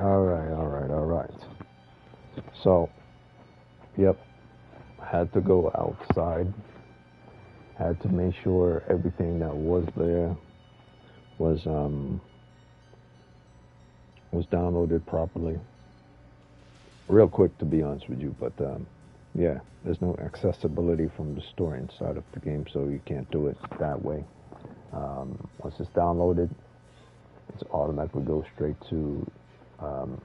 All right. So, yep, had to go outside. Had to make sure everything that was there was um was downloaded properly. Real quick, to be honest with you, but yeah, there's no accessibility from the store inside of the game, so you can't do it that way. Once it's downloaded, it's automatically goes straight to um,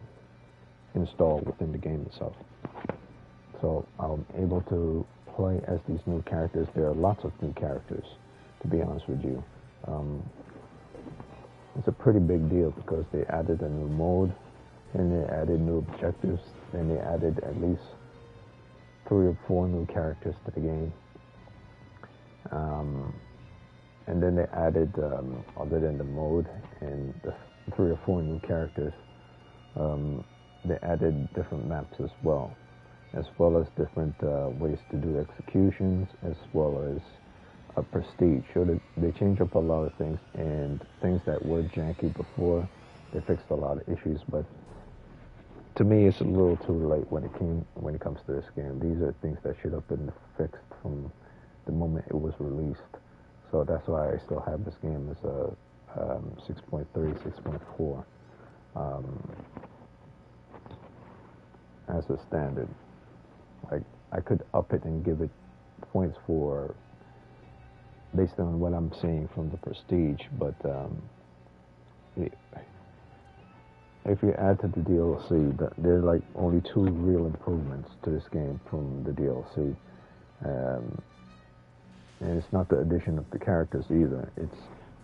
install within the game itself. So I'm able to play as these new characters. There are lots of new characters, to be honest with you. Um, it's a pretty big deal because they added a new mode, and they added new objectives, and they added at least 3 or 4 new characters to the game. Um, and then they added, other than the mode and the 3 or 4 new characters, um, they added different maps as well as different ways to do executions, as well as a prestige. So they changed up a lot of things, and things that were janky before, they fixed a lot of issues. But to me, it's a little too late when it comes to this game. These are things that should have been fixed from the moment it was released. So that's why I still have this game as a 6.3, 6.4 um, as a standard. Like I could up it and give it points for based on what I'm seeing from the prestige, but if you add to the DLC, there are like only 2 real improvements to this game from the DLC. Um, and it's not the addition of the characters either. It's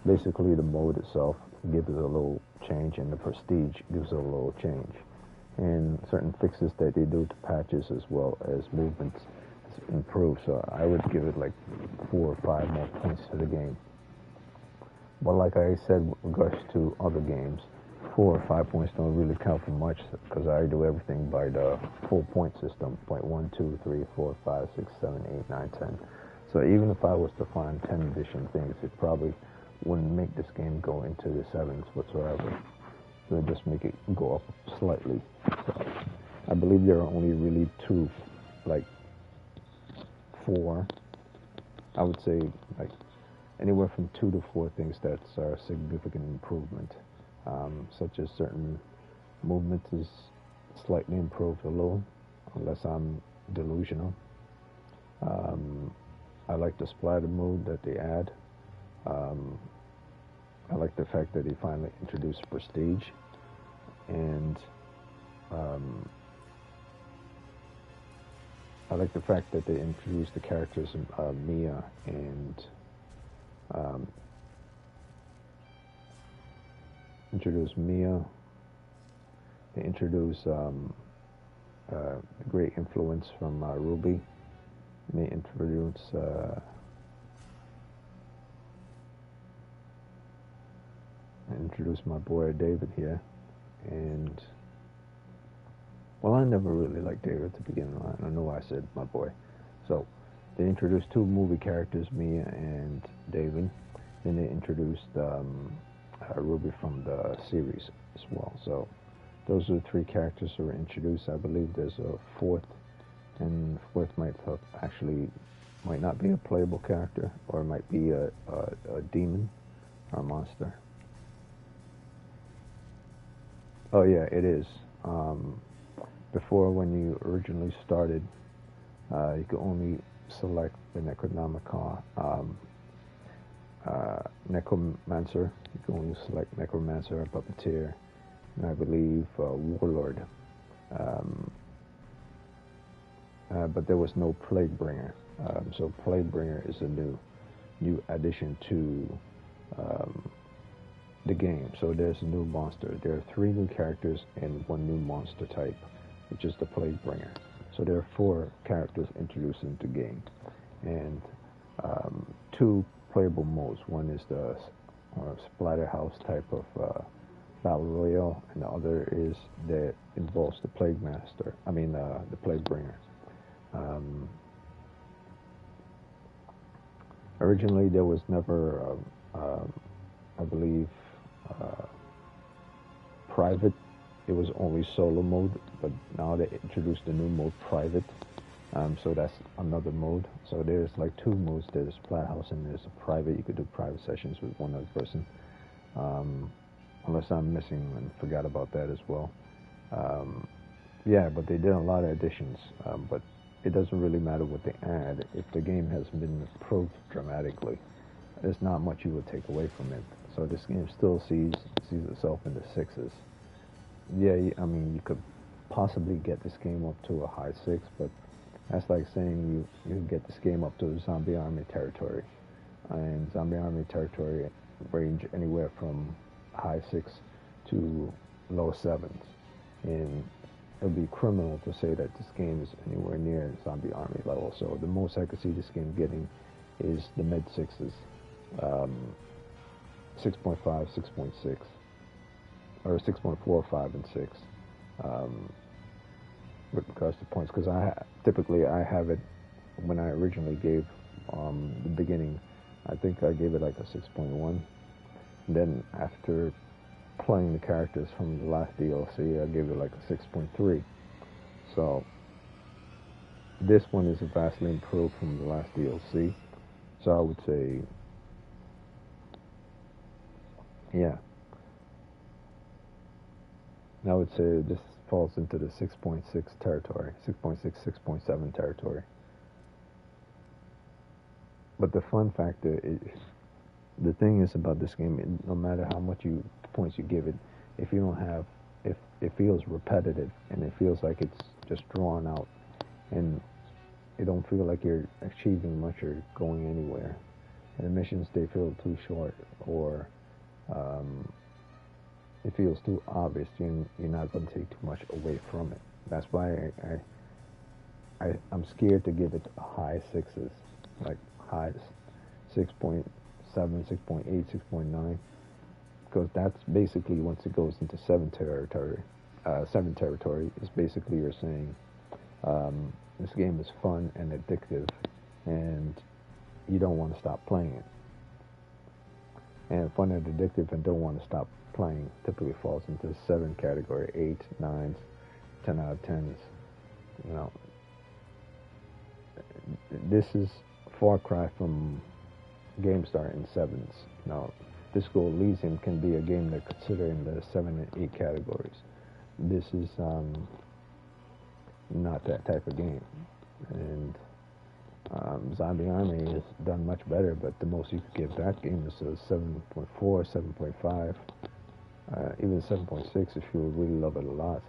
basically the mode itself gives it a little change, and the prestige gives it a little change. And certain fixes that they do to patches as well as movements improve. So I would give it like 4 or 5 more points to the game. But like I said, with regards to other games, 4 or 5 points don't really count for much because I do everything by the full point system: point 1, 2, 3, 4, 5, 6, 7, 8, 9, 10. So even if I was to find 10 edition things, it probably wouldn't make this game go into the sevens whatsoever. It would just make it go up slightly. So I believe there are only really two, like 4. I would say like anywhere from 2 to 4 things that are significant improvement, such as certain movement is slightly improved a little, unless I'm delusional. Um, I like the splatter mode that they add. Um, I like the fact that they finally introduced prestige, and um, I like the fact that they introduced the characters Mia and um, introduced Mia. They introduced great influence from Ruby. And they introduced my boy David here, and well, I never really liked David to begin with. I don't know why I said my boy. So they introduced 2 movie characters, Mia and David. Then they introduced Ruby from the series as well. So those are the 3 characters that were introduced. I believe there's a fourth, and fourth might not be a playable character, or it might be a demon or a monster. Oh yeah, it is. Before, when you originally started, you could only select the Necronomicon, Necromancer. You could only select Necromancer, Puppeteer, and I believe Warlord. Um, but there was no Plague Bringer. So Plague Bringer is a new addition to um, the game. So there's a new monster. There are 3 new characters and 1 new monster type, which is the Plague Bringer. So there are 4 characters introduced into the game, and 2 playable modes. One is the Splatterhouse type of battle royale, and the other is that involves the Plague Master. I mean, the Plague Bringer. Um, Originally, there was never, I believe, uh, private it was only solo mode, but now they introduced the new mode, private. So that's another mode. So there's like two modes. There's Flathouse and there's a private. You could do private sessions with one other person. Unless I'm missing and forgot about that as well. Um, yeah, but they did a lot of additions. But it doesn't really matter what they add if the game has been improved dramatically. There's not much you would take away from it. So this game still sees itself in the sixes. Yeah, I mean you could possibly get this game up to a high six, but that's like saying you get this game up to Zombie Army territory, and Zombie Army territory range anywhere from high six to low sevens, and it would be criminal to say that this game is anywhere near Zombie Army level. So the most I could see this game getting is the mid sixes, um, 6.5, 6.6, or 6.4, 5, and 6. Um, with regards to points, because typically I have it when I originally gave the beginning. I think I gave it like a 6.1. Then after playing the characters from the last DLC, I gave it like a 6.3. So this one is vastly improved from the last DLC. So I would say, yeah, I would say this falls into the 6.6 territory, 6.6, 6.7 territory. But the fun factor is, the thing is about this game, no matter how much points you give it, if you don't have, if it feels repetitive and it feels like it's just drawn out, and you don't feel like you're achieving much or going anywhere, and the missions they feel too short, or um, it feels too obvious, you're not going to take too much away from it. That's why I'm scared to give it high sixes, like high 6.7, 6.8, 6.9, because that's basically once it goes into seven territory. Seven territory is basically you're saying this game is fun and addictive, and you don't want to stop playing it. And fun and addictive and don't want to stop playing typically falls into the 7 category, 8, 9s, 10 out of 10s. You know, this is far cry from GameStar in 7s. You know, Disco Elysium can be a game that consider in the 7 and 8 categories. This is not that type of game. And Zombie Army has done much better, but the most you could give that game is a 7.4, 7.5, even 7.6 if you really love it a lot.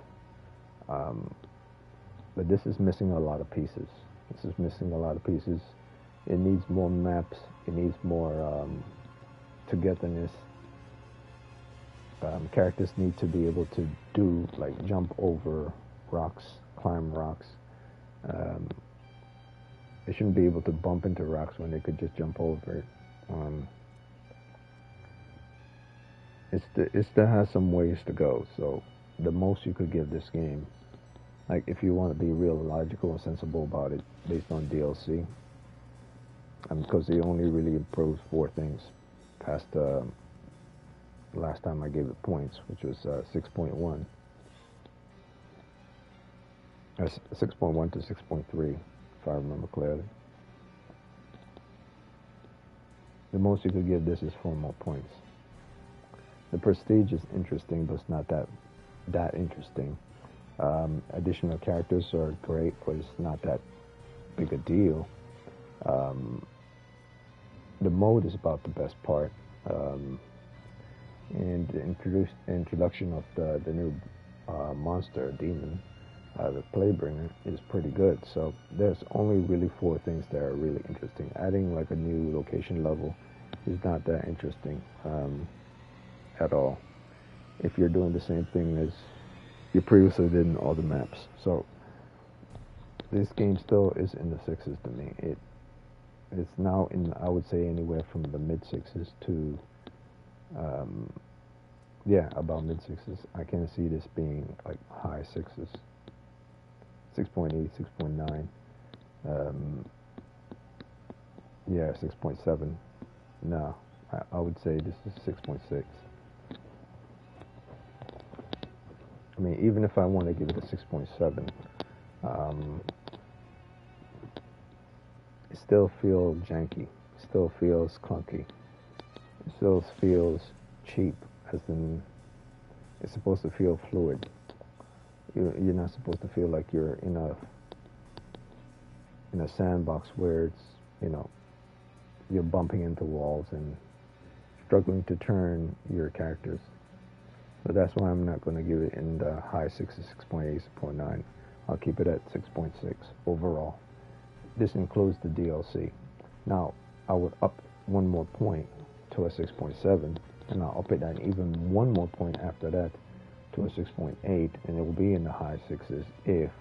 But this is missing a lot of pieces. This is missing a lot of pieces. It needs more maps. It needs more togetherness. Characters need to be able to do, like, jump over rocks, climb rocks. They shouldn't be able to bump into rocks when they could just jump over it. It still has some ways to go. So the most you could give this game, like if you want to be real logical and sensible about it, based on DLC, because it only really improves 4 things past the last time I gave it points, which was 6.1. 6.1 to 6.3, if I remember clearly. The most you could give this is 4 more points. The Prestige is interesting, but it's not that interesting. Additional characters are great, but it's not that big a deal. The mode is about the best part. And the introduction of the new monster, demon, the Playbringer, is pretty good. So there's only really 4 things that are really interesting. Adding like a new location level is not that interesting at all, if you're doing the same thing as you previously did in all the maps. So this game still is in the 6s to me. It's now in, I would say, anywhere from the mid 6s to yeah, about mid 6s. I can't see this being like high 6s. 6.8, 6.9. Yeah, 6.7. No, I would say this is 6.6. I mean, even if I want to give it a 6.7, um, it still feels janky. It still feels clunky. It still feels cheap, as in it's supposed to feel fluid. You're not supposed to feel like you're in a sandbox where it's, you know, you're bumping into walls and struggling to turn your characters. So that's why I'm not going to give it in the high 6s, 6.8, 6.9. I'll keep it at 6.6 overall. This includes the DLC. Now, I would up one more point to a 6.7, and I'll up it and even one more point after that to a 6.8, and it will be in the high 6s if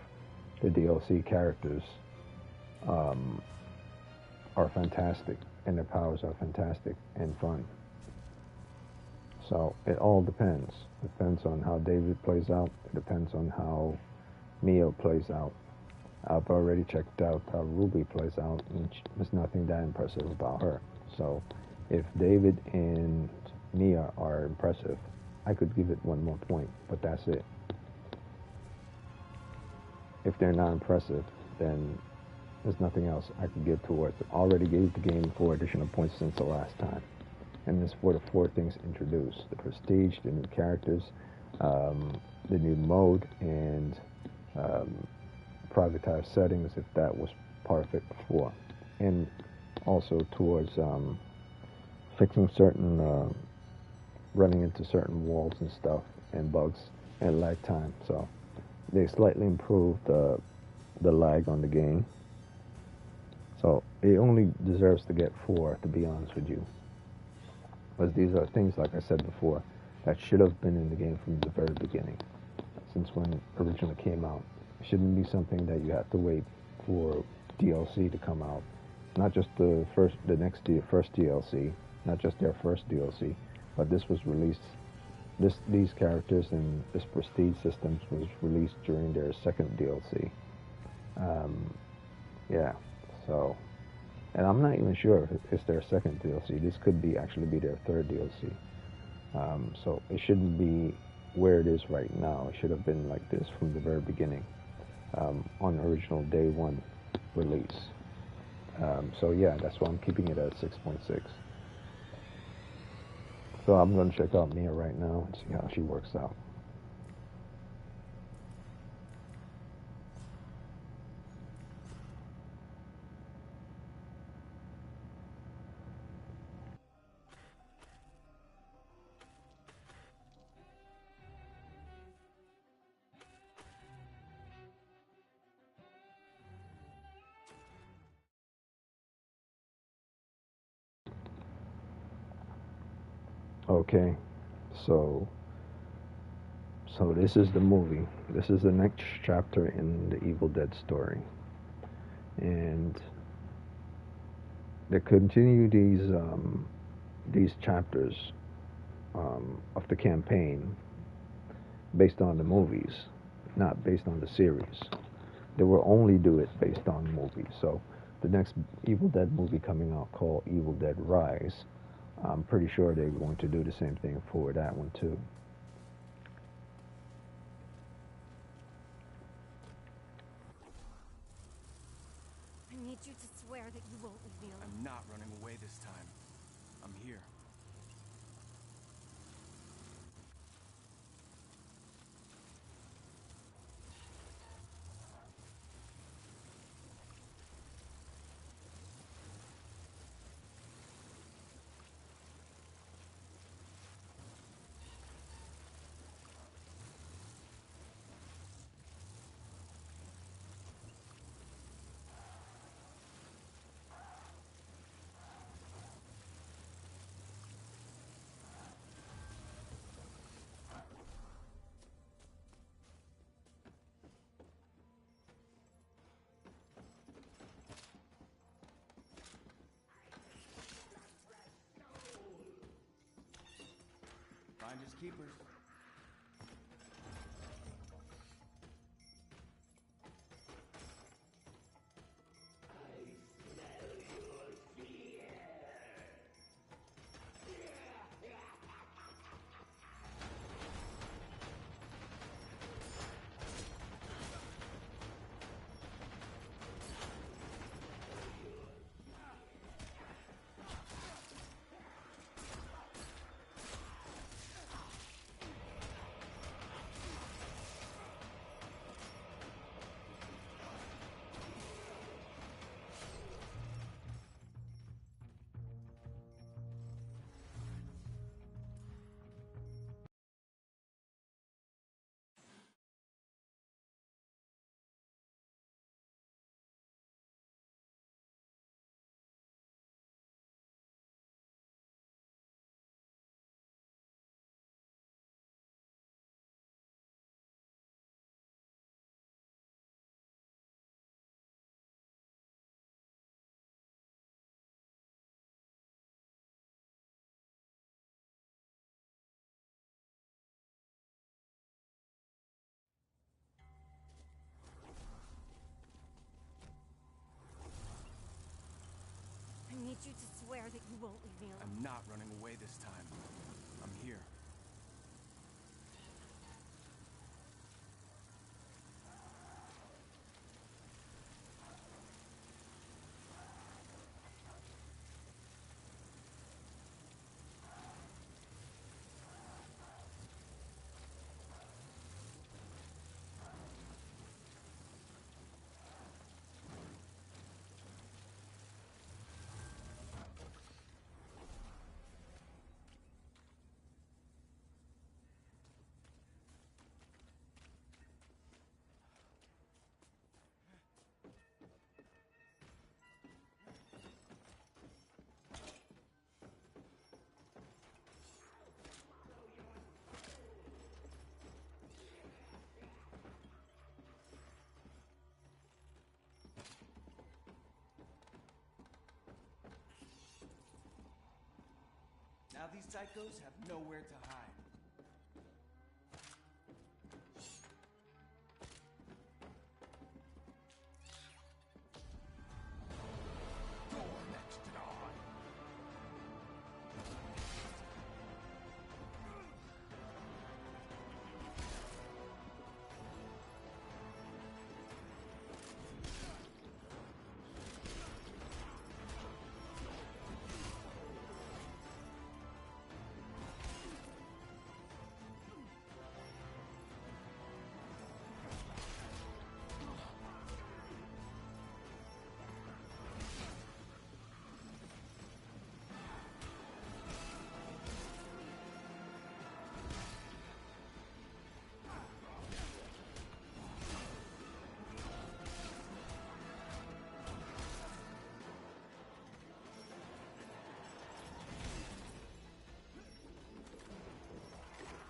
the DLC characters are fantastic and their powers are fantastic and fun. So it all depends. It depends on how David plays out. It depends on how Mia plays out. I've already checked out how Ruby plays out, and there's nothing that impressive about her. So if David and Mia are impressive, I could give it one more point, but that's it. If they're not impressive, then there's nothing else I could give towards it. I already gave the game 4 additional points since the last time. And this for the 4 things introduced: the prestige, the new characters, the new mode, and privatized settings, if that was part of it before. And also towards fixing certain, running into certain walls and stuff, and bugs, and lag time. So they slightly improved the lag on the game. So it only deserves to get 4, to be honest with you. Because these are things, like I said before, that should have been in the game from the very beginning, since when it originally came out. It shouldn't be something that you have to wait for DLC to come out. Not just the first DLC, not just their first DLC, but this was released. These characters and this prestige systems was released during their second DLC. Yeah, so. And I'm not even sure if it's their second DLC. This could be actually be their third DLC. So it shouldn't be where it is right now. It should have been like this from the very beginning, on original day 1 release. So yeah, that's why I'm keeping it at 6.6. So I'm going to check out Mia right now and see how she works out. Okay, so this is the movie. This is the next chapter in the Evil Dead story, and they continue these chapters of the campaign based on the movies, not based on the series. They will only do it based on movies. So the next Evil Dead movie coming out, called Evil Dead Rise, I'm pretty sure they're going to do the same thing for that one too. I need you to swear that you won't leave me alone. I'm not running away this time. I'm here. Finders keepers. won't leave me alone. I'm not running away this time. I'm here. Now these psychos have nowhere to hide.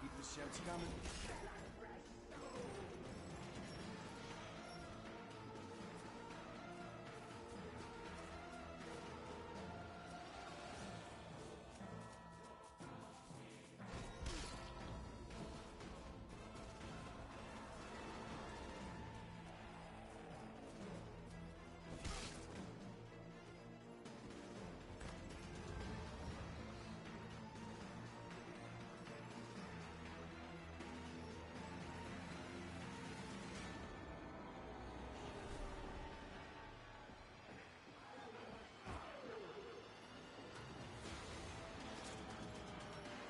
Keep the shouts coming.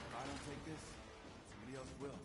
If I don't take this, somebody else will.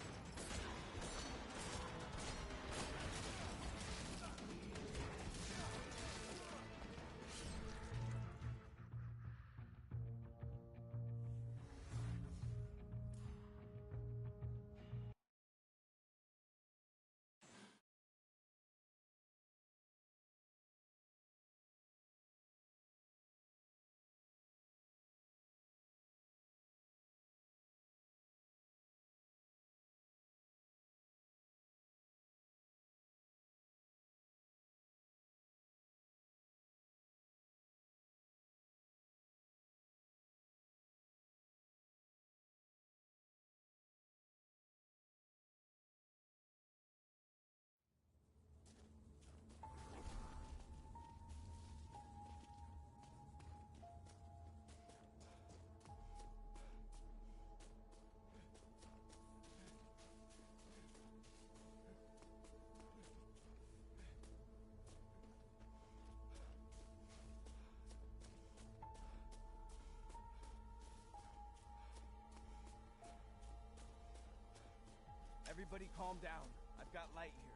Everybody calm down. I've got light here.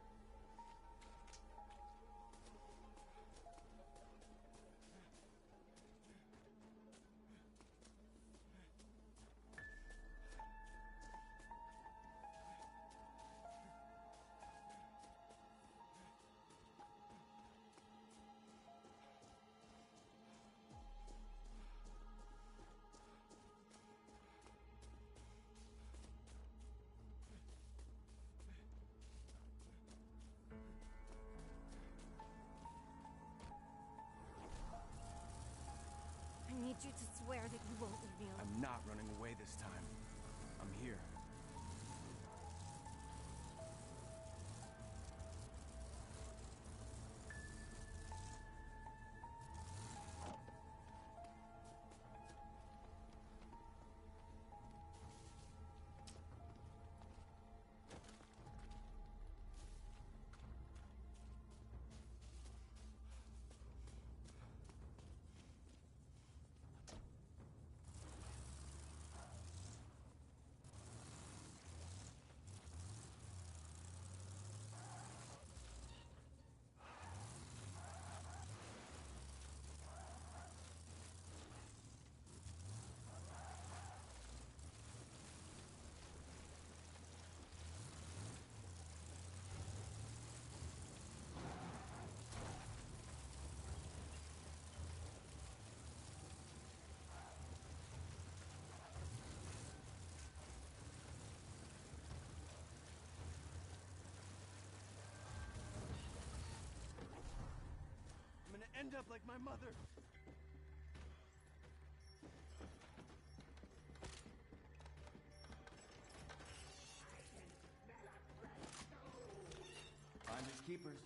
I need you to swear that you won't leave me alone. I'm not running away this time. I'm here. end up like my mother. Finders keepers.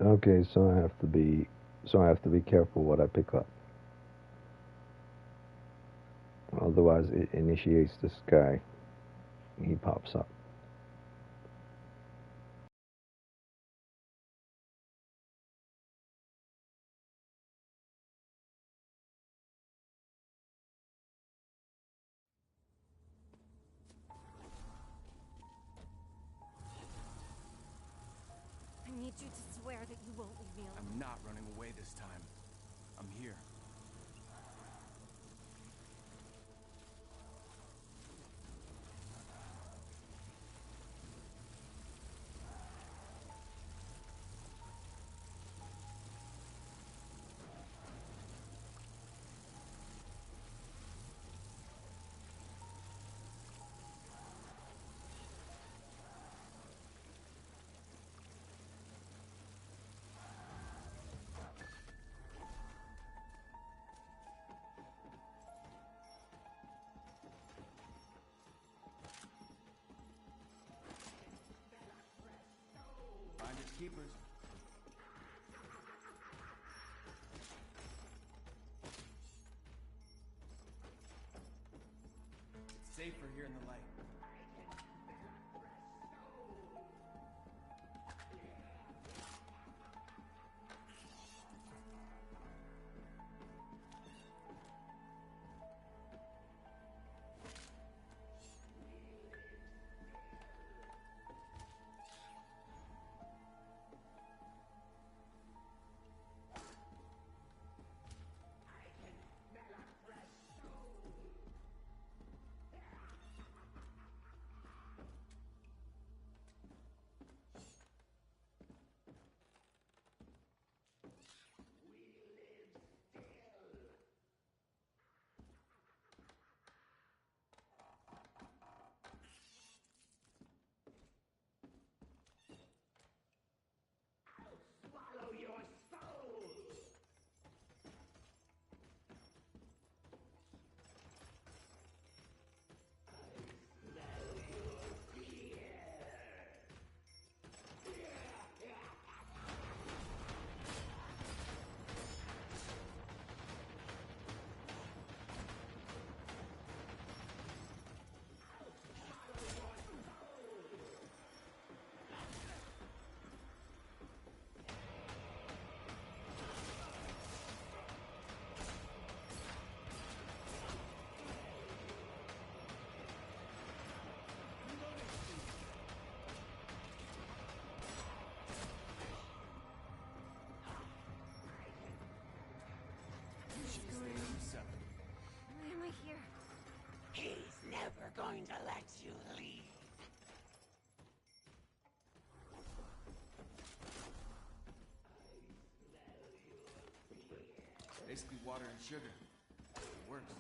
Okay, so I have to be careful what I pick up. Otherwise, it initiates this guy. He pops up. I need you to swear that you won't leave me alone. I'm not running away this time. I'm here. Finders keepers. It's safer here in the light. Why am I here? He's never going to let you leave. Basically water and sugar. It works.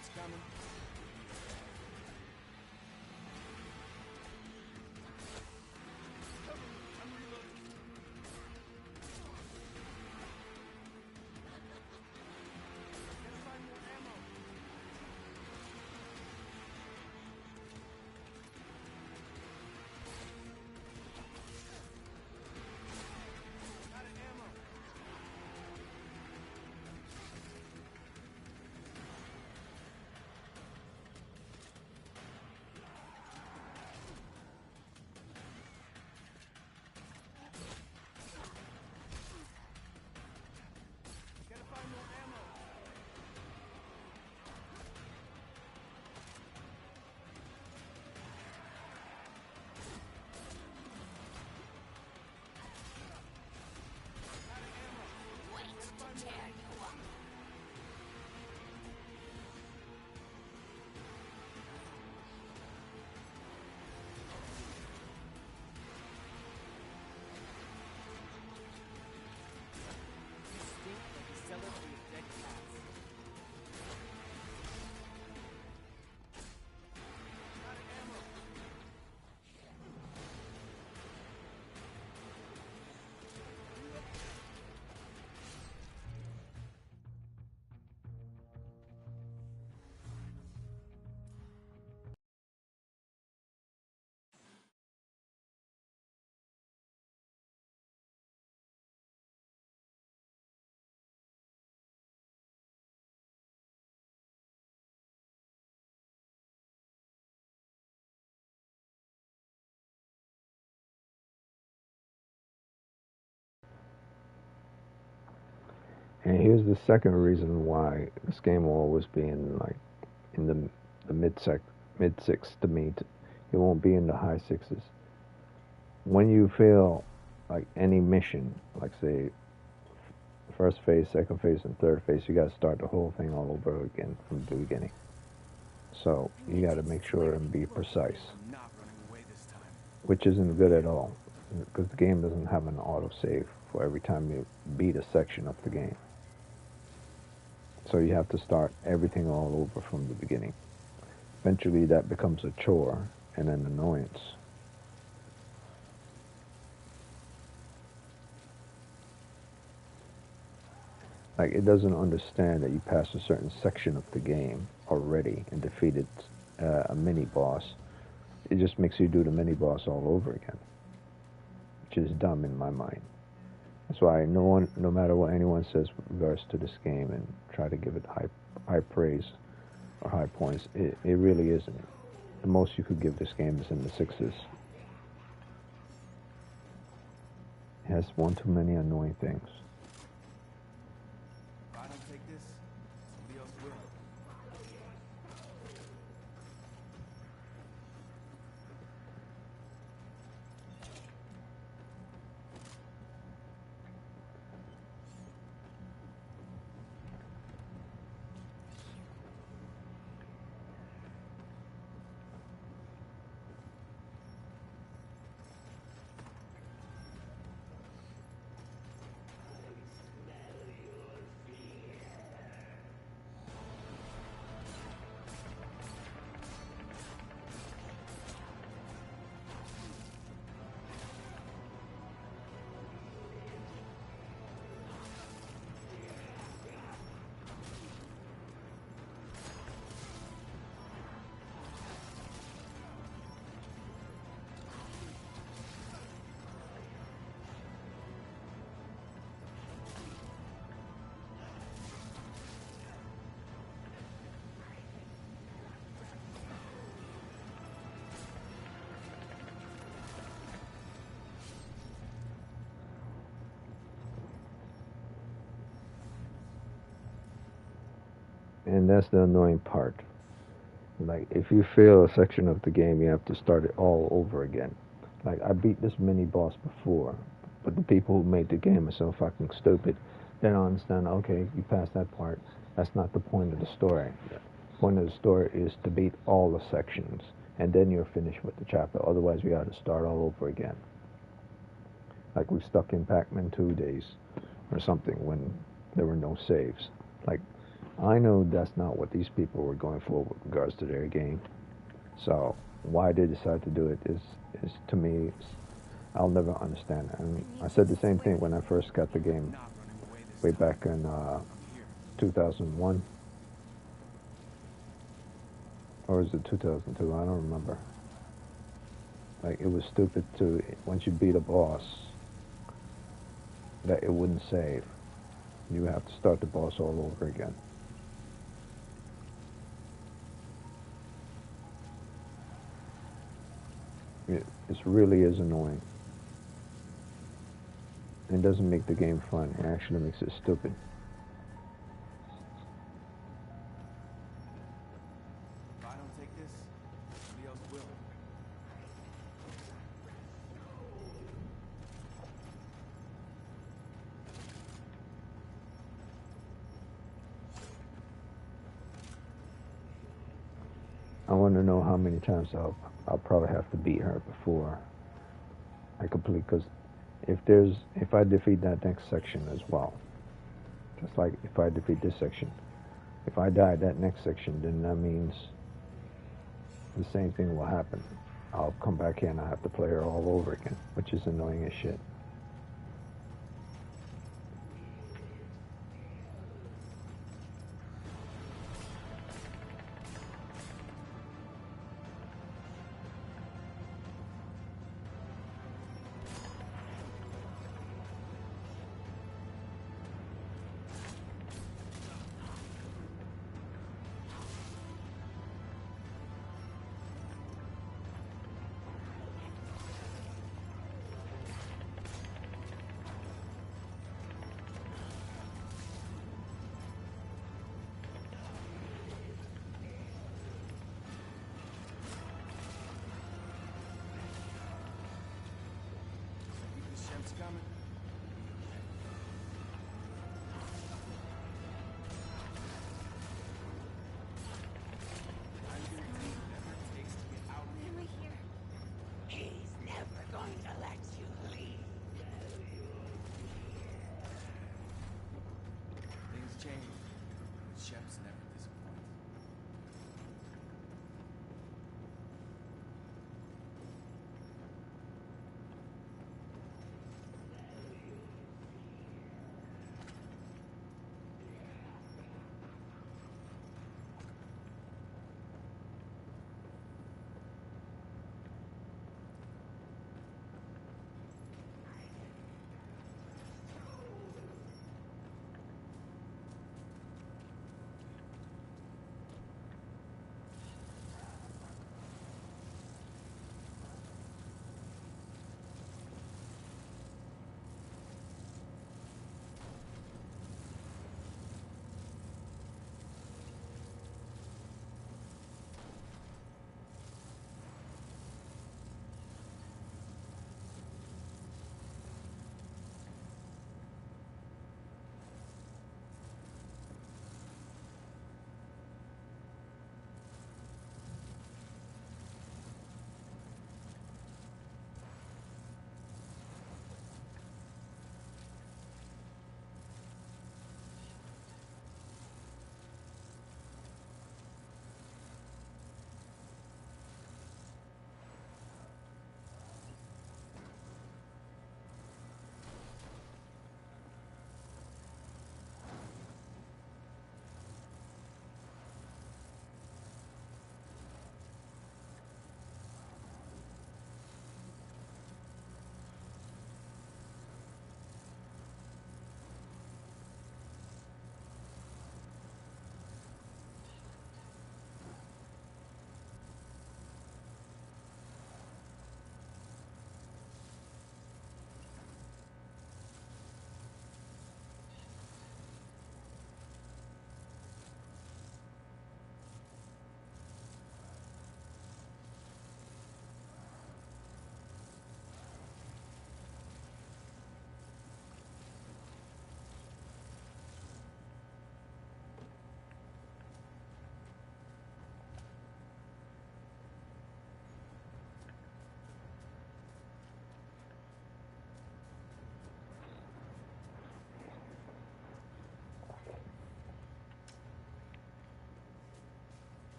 It's coming. I'm reloading. Gotta find more ammo. Out of ammo. Gotta find more ammo. Wait to tear you up. You stink like a cellar full of dead cats. Out of ammo. And here's the second reason why this game will always be in like in the mid six to meet. It won't be in the high sixes. When you fail like any mission, like say first phase, second phase, and third phase, you got to start the whole thing all over again from the beginning. So you got to make sure and be precise, I'm not running away this time. which isn't good at all because the game doesn't have an autosave for every time you beat a section of the game. So you have to start everything all over from the beginning. Eventually that becomes a chore and an annoyance. Like it doesn't understand that you passed a certain section of the game already and defeated a mini boss. It just makes you do the mini boss all over again, which is dumb in my mind. That's why no matter what anyone says with regards to this game and try to give it high praise or high points, it really isn't. The most you could give this game is in the sixes. It has one too many annoying things. If I don't take this, somebody else will. And that's the annoying part. Like, if you fail a section of the game, you have to start it all over again. Like, I beat this mini boss before, but the people who made the game are so fucking stupid. They don't understand, okay, you passed that part. That's not the point of the story. The point of the story is to beat all the sections, and then you're finished with the chapter. Otherwise, we got to start all over again. Like, we stuck in Pac-Man 2 days or something when there were no saves. Like, I know that's not what these people were going for with regards to their game. So why they decide to do it is to me, I'll never understand it. And I said the same thing when I first got the game Not running away this way time. back in I'm here. 2001. Or was it 2002? I don't remember. Like, it was stupid to, once you beat a boss, that it wouldn't save. You have to start the boss all over again. It really is annoying. It doesn't make the game fun. It actually makes it stupid. If I don't take this, somebody else will. I want to know how many times I'll probably have to beat her before I complete. Because if I defeat that next section as well, just like if I defeat this section, if I die that next section, then that means the same thing will happen. I'll come back here and I have to play her all over again, which is annoying as shit. Think the ship's coming? I'm gonna do whatever it takes to get out of here. Am I here? He's never going to let you leave. Things change. Shep's never disappointed.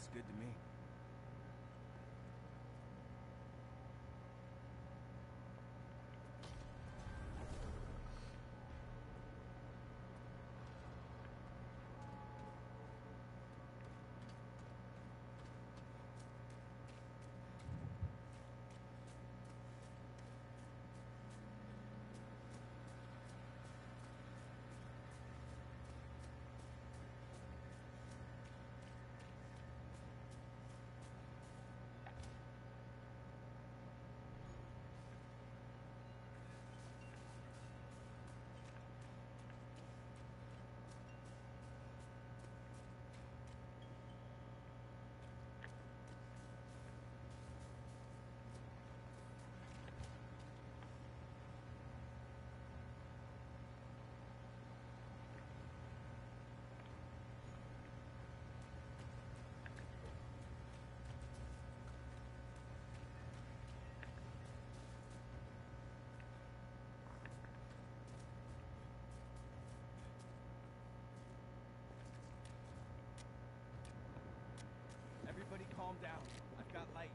Looks good to me. Everybody calm down. I've got light.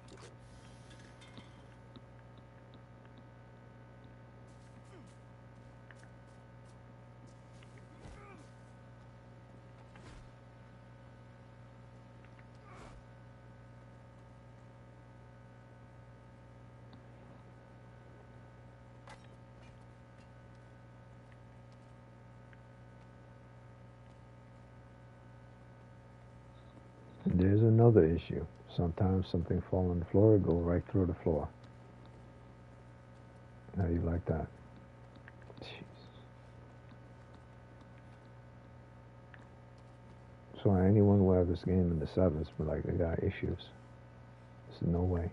There's another issue. Sometimes something fall on the floor, it go right through the floor. How do you like that? Jeez. So anyone who have this game in the sevens, but like they got issues. There's no way.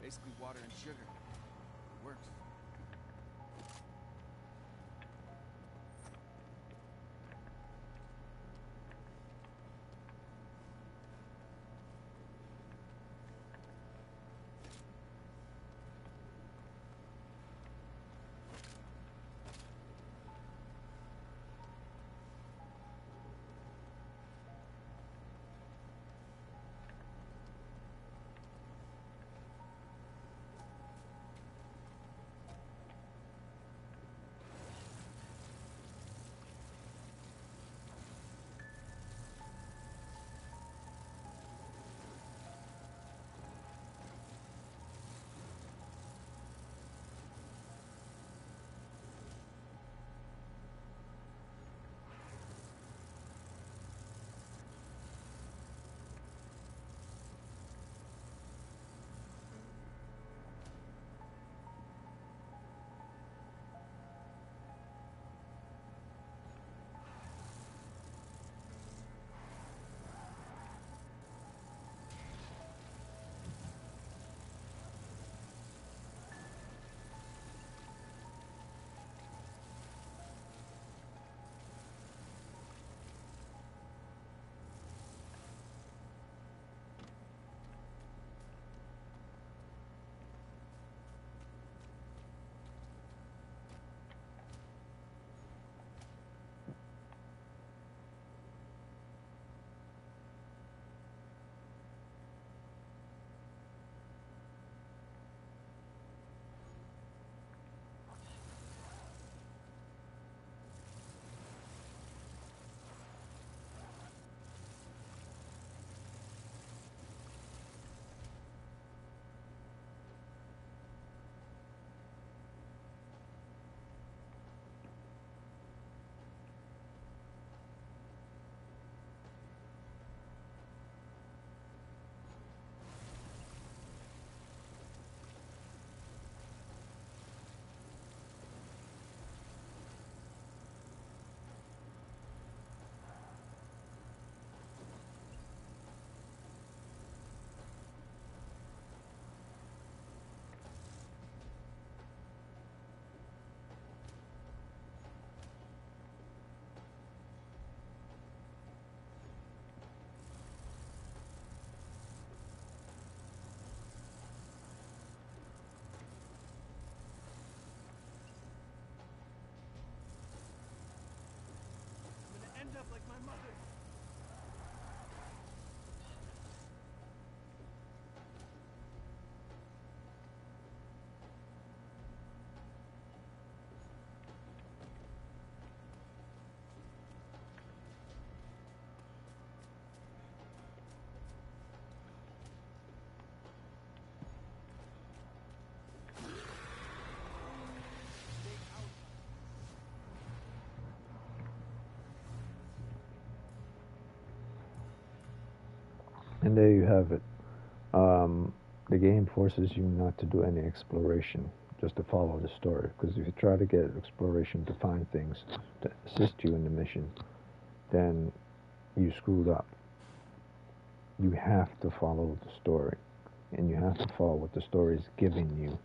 Basically water and sugar. It works. up like my mother. And there you have it. The game forces you not to do any exploration, just to follow the story. Because if you try to get exploration to find things to assist you in the mission, then you screwed up. You have to follow the story, and you have to follow what the story is giving you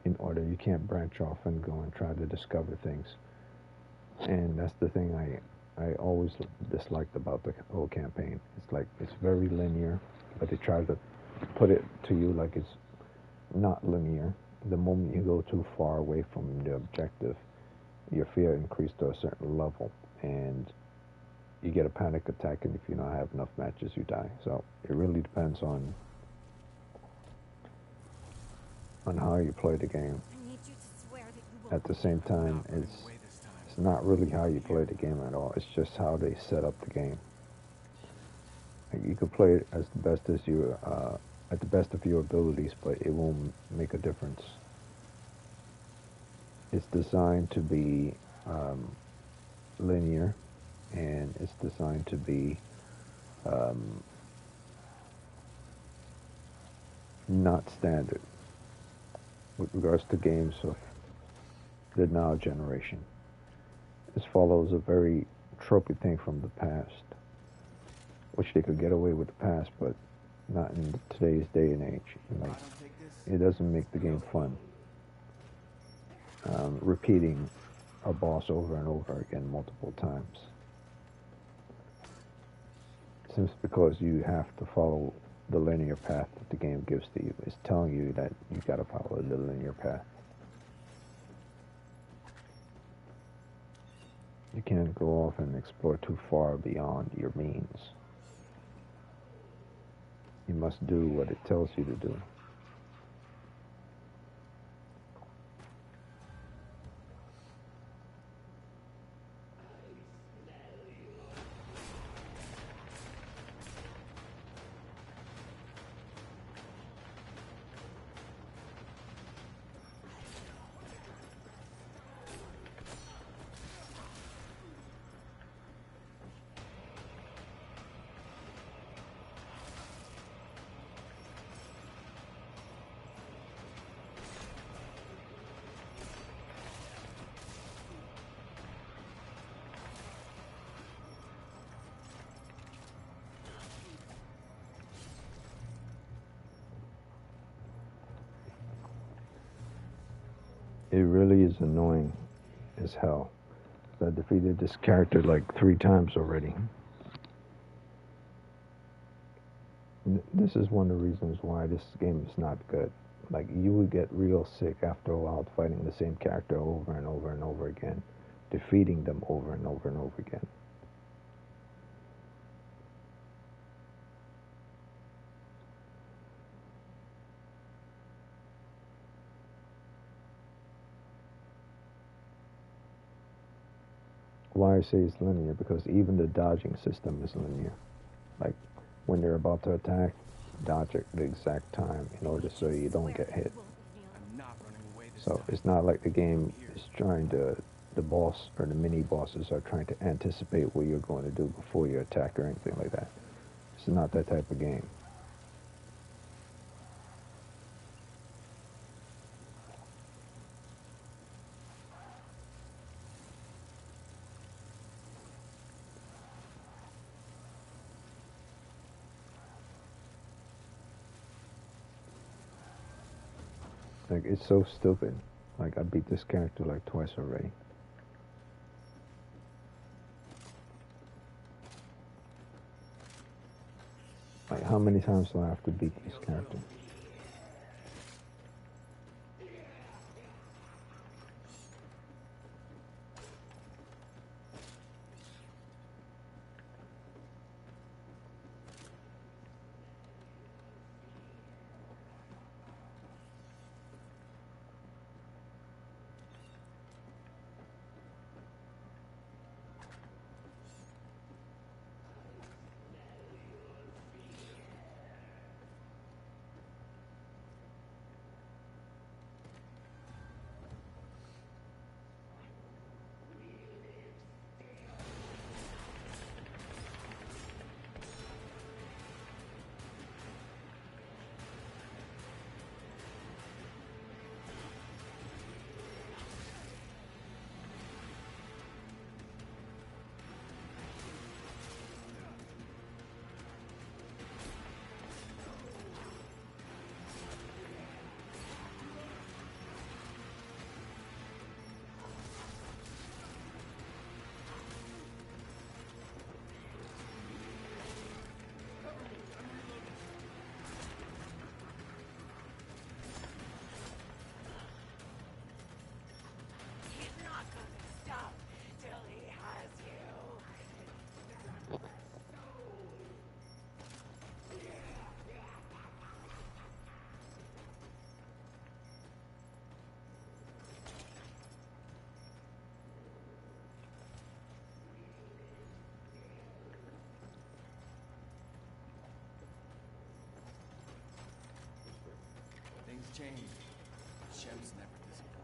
in order. You can't branch off and go and try to discover things. And that's the thing I always disliked about the whole campaign. It's like it's very linear, but they try to put it to you like it's not linear. The moment you go too far away from the objective, your fear increased to a certain level, and you get a panic attack, and if you don't have enough matches, you die. So it really depends on how you play the game. I need you to swear that you won't. At the same time, it's not really how you play the game at all. It's just how they set up the game. Like you could play it as the best as you at the best of your abilities, but it won't make a difference. It's designed to be linear, and it's designed to be not standard with regards to games of the now generation. This follows a very tropey thing from the past, which they could get away with the past, but not in today's day and age. Like, it doesn't make the game fun. Repeating a boss over and over again multiple times. Simply because you have to follow the linear path that the game gives to you. It's telling you that you gotta follow the linear path. You can't go off and explore too far beyond your means. You must do what it tells you to do. It really is annoying as hell. I defeated this character like 3 times already. This is one of the reasons why this game is not good. Like, you would get real sick after a while fighting the same character over and over and over again, defeating them over and over and over again. Why I say it's linear, because even the dodging system is linear. Like, when they're about to attack, dodge at the exact time in order so you don't get hit. So it's not like the game is trying to, the boss or the mini bosses are trying to anticipate what you're going to do before you attack or anything like that. It's not that type of game. Like, it's so stupid. Like, I beat this character like twice already. Like, how many times do I have to beat this character? change. Shem's never disappointed.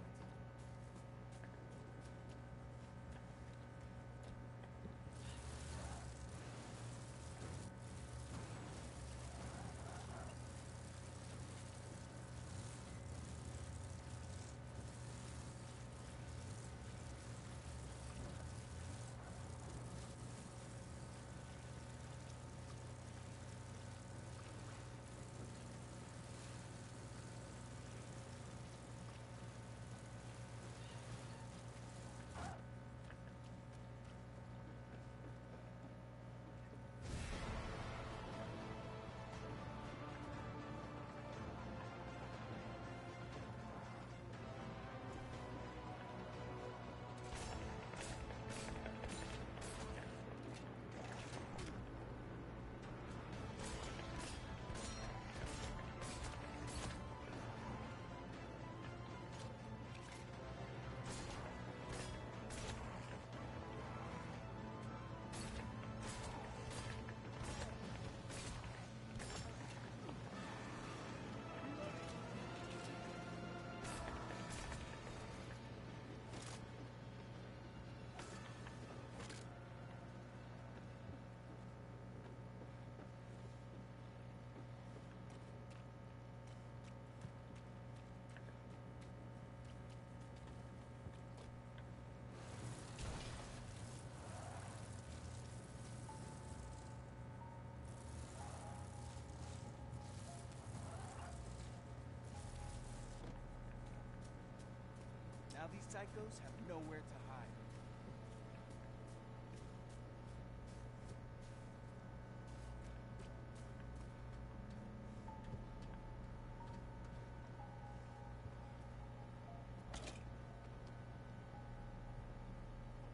Now these psychos have nowhere to hide.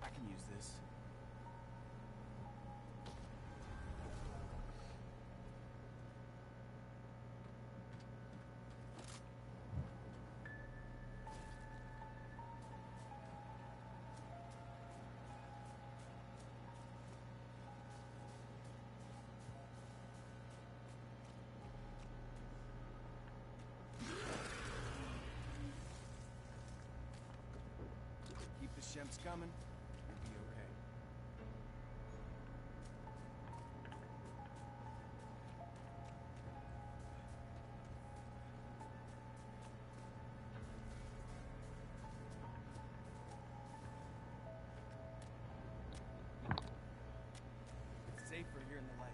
I can use this. Keep the Shemps coming, you'll be okay. It's safer here in the light.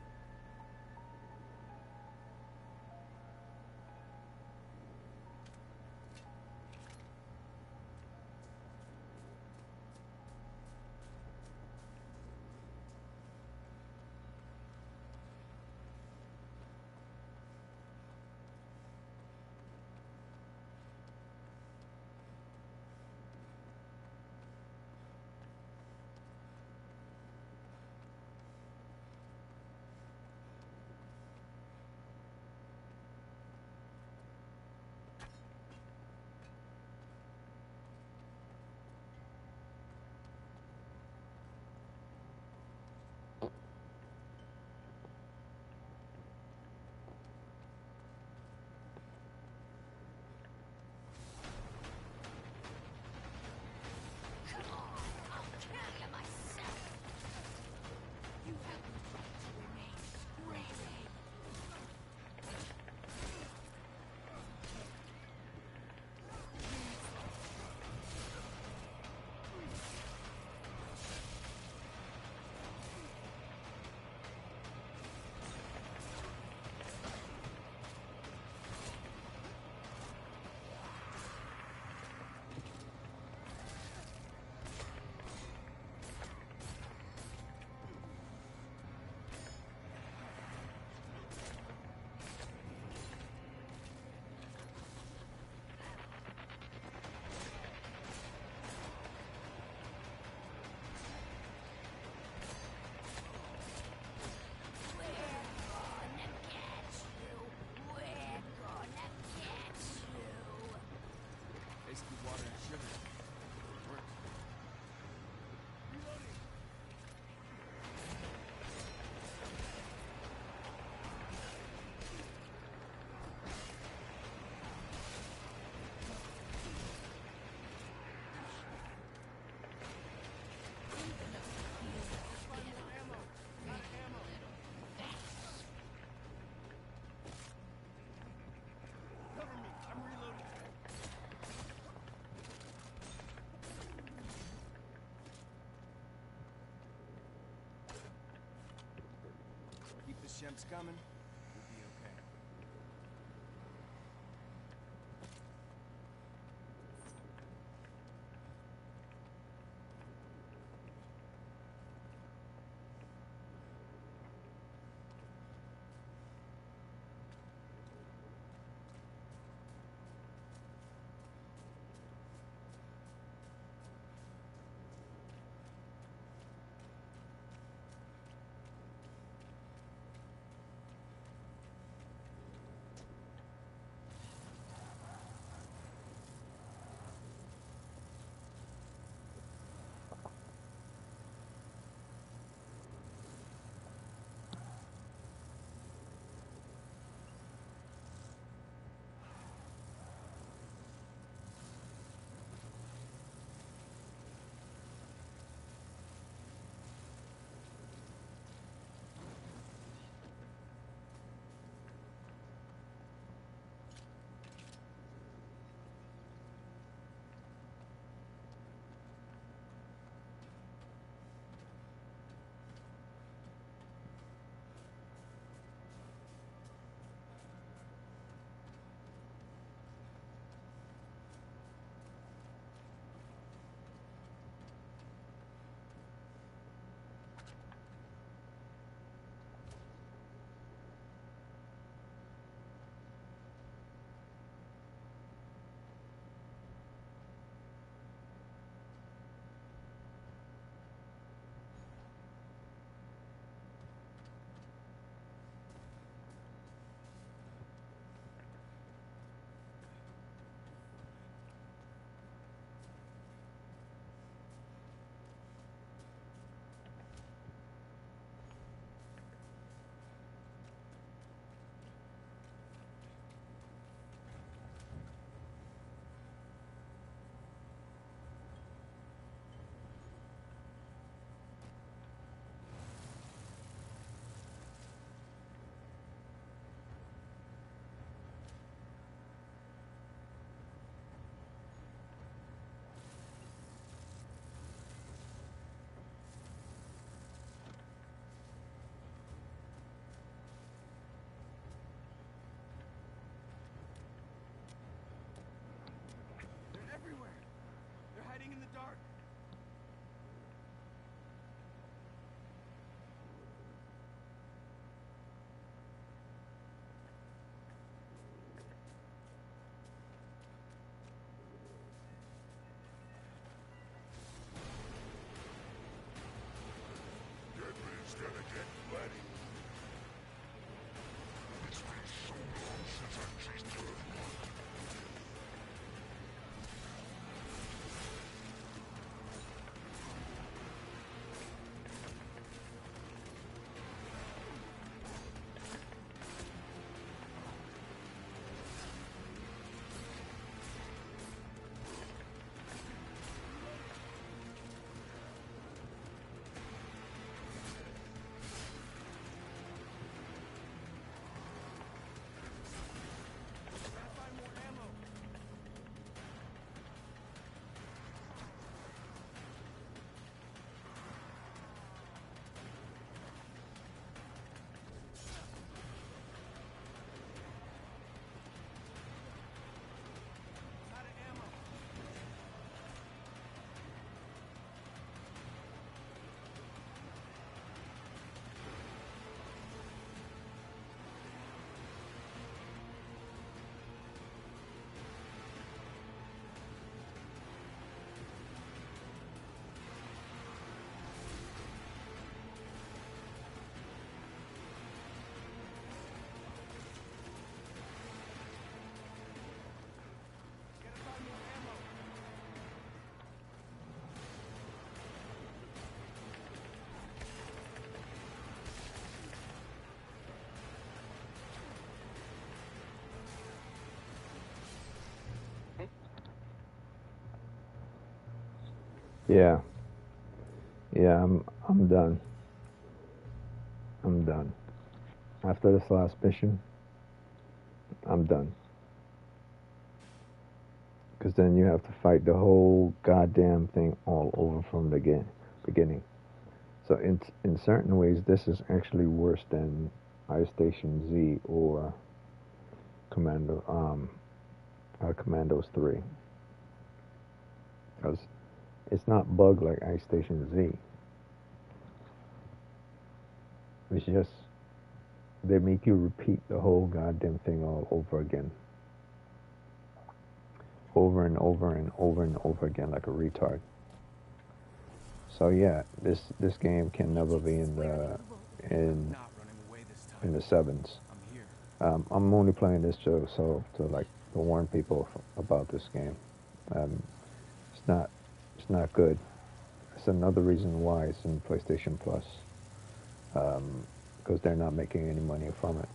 Shemp's coming, we'll be okay. They're everywhere. They're hiding in the dark. Deadman's gonna get bloody. It's been so long since I tasted blood. Gotta find more ammo. Out of ammo. Gotta find more ammo. Yeah. Yeah, I'm done. I'm done. After this last mission, I'm done. Because then you have to fight the whole goddamn thing all over from the beginning. So in certain ways, this is actually worse than Ice Station Z or Commandos 3. Because it's not bugged like Ice Station Z. It's just they make you repeat the whole goddamn thing all over again. Over and over and over and over again like a retard. So yeah, this game can never be in the in the sevens. I'm only playing this to warn people about this game. It's not good. It's another reason why it's in PlayStation Plus, because they're not making any money from it.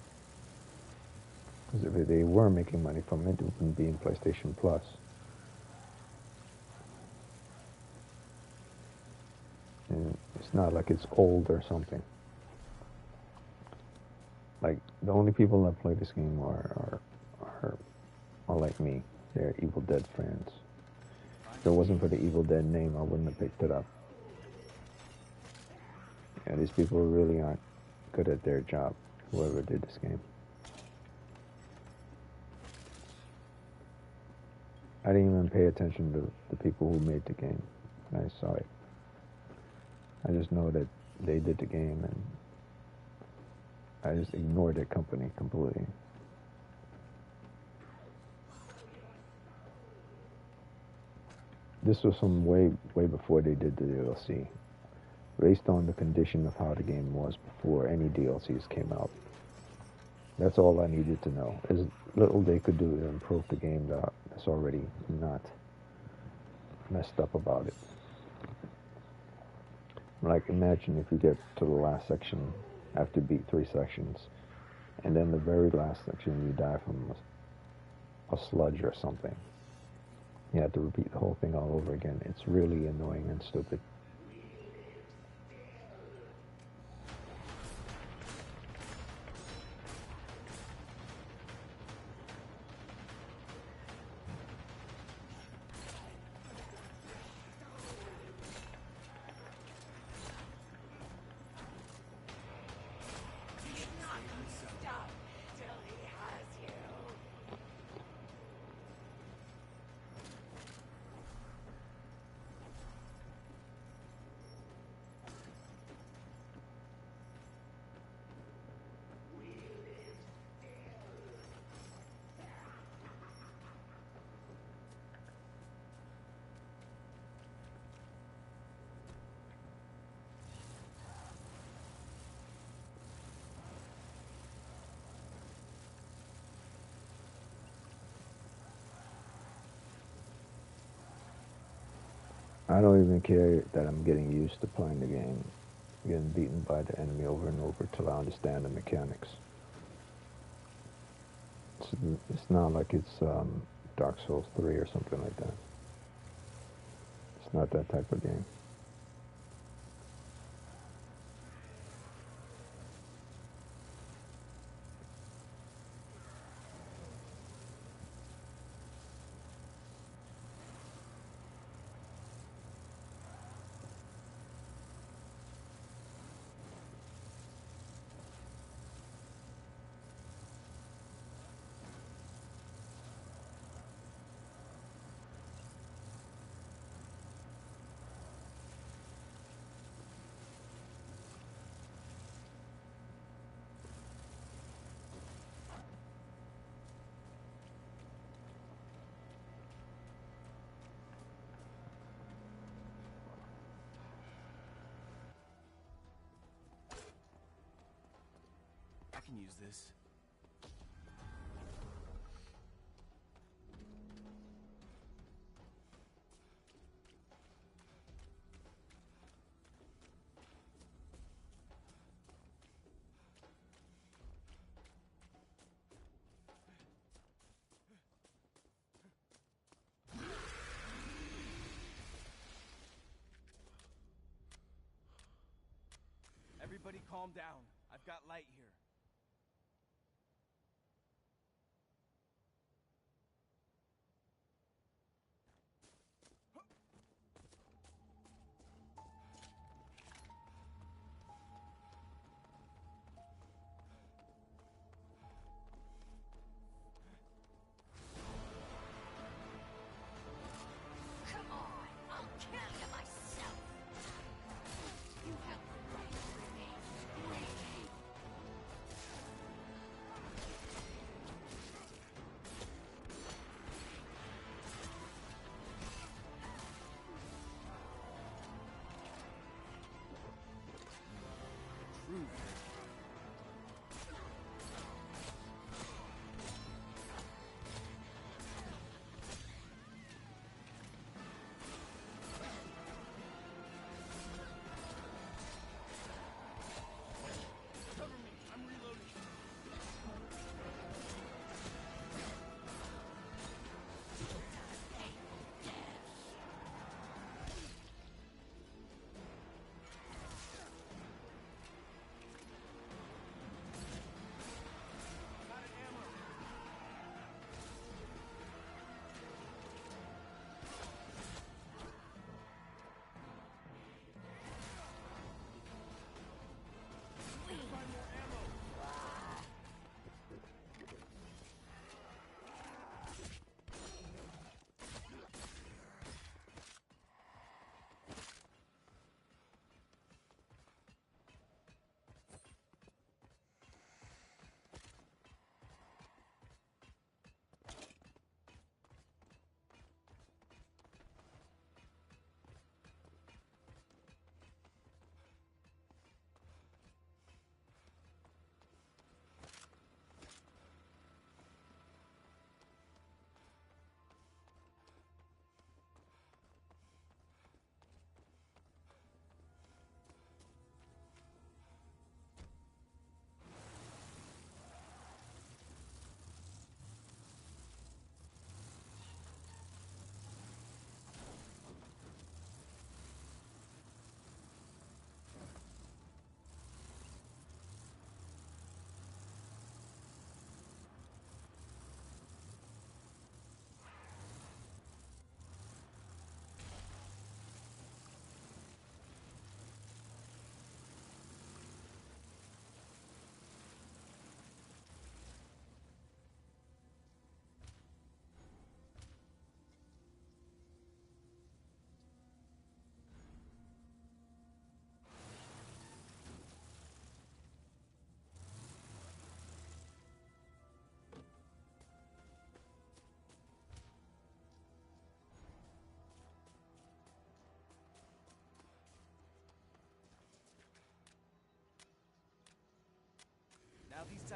Because if they were making money from it, it wouldn't be in PlayStation Plus. And it's not like it's old or something. Like, the only people that play this game are like me. They're Evil Dead fans. If it wasn't for the Evil Dead name, I wouldn't have picked it up. Yeah, these people really aren't good at their job, whoever did this game. I didn't even pay attention to the people who made the game. I saw it. I just know that they did the game, and I just ignored their company completely. This was from way before they did the DLC, based on the condition of how the game was before any DLCs came out. That's all I needed to know. There's little they could do to improve the game that's already not messed up about it. Like, imagine if you get to the last section after you beat 3 sections, and then the very last section you die from a sludge or something. You have to repeat the whole thing all over again. It's really annoying and stupid. I don't even care that I'm getting used to playing the game, getting beaten by the enemy over and over till I understand the mechanics. It's not like it's Dark Souls 3 or something like that. It's not that type of game. I can use this. Everybody calm down. I've got light here.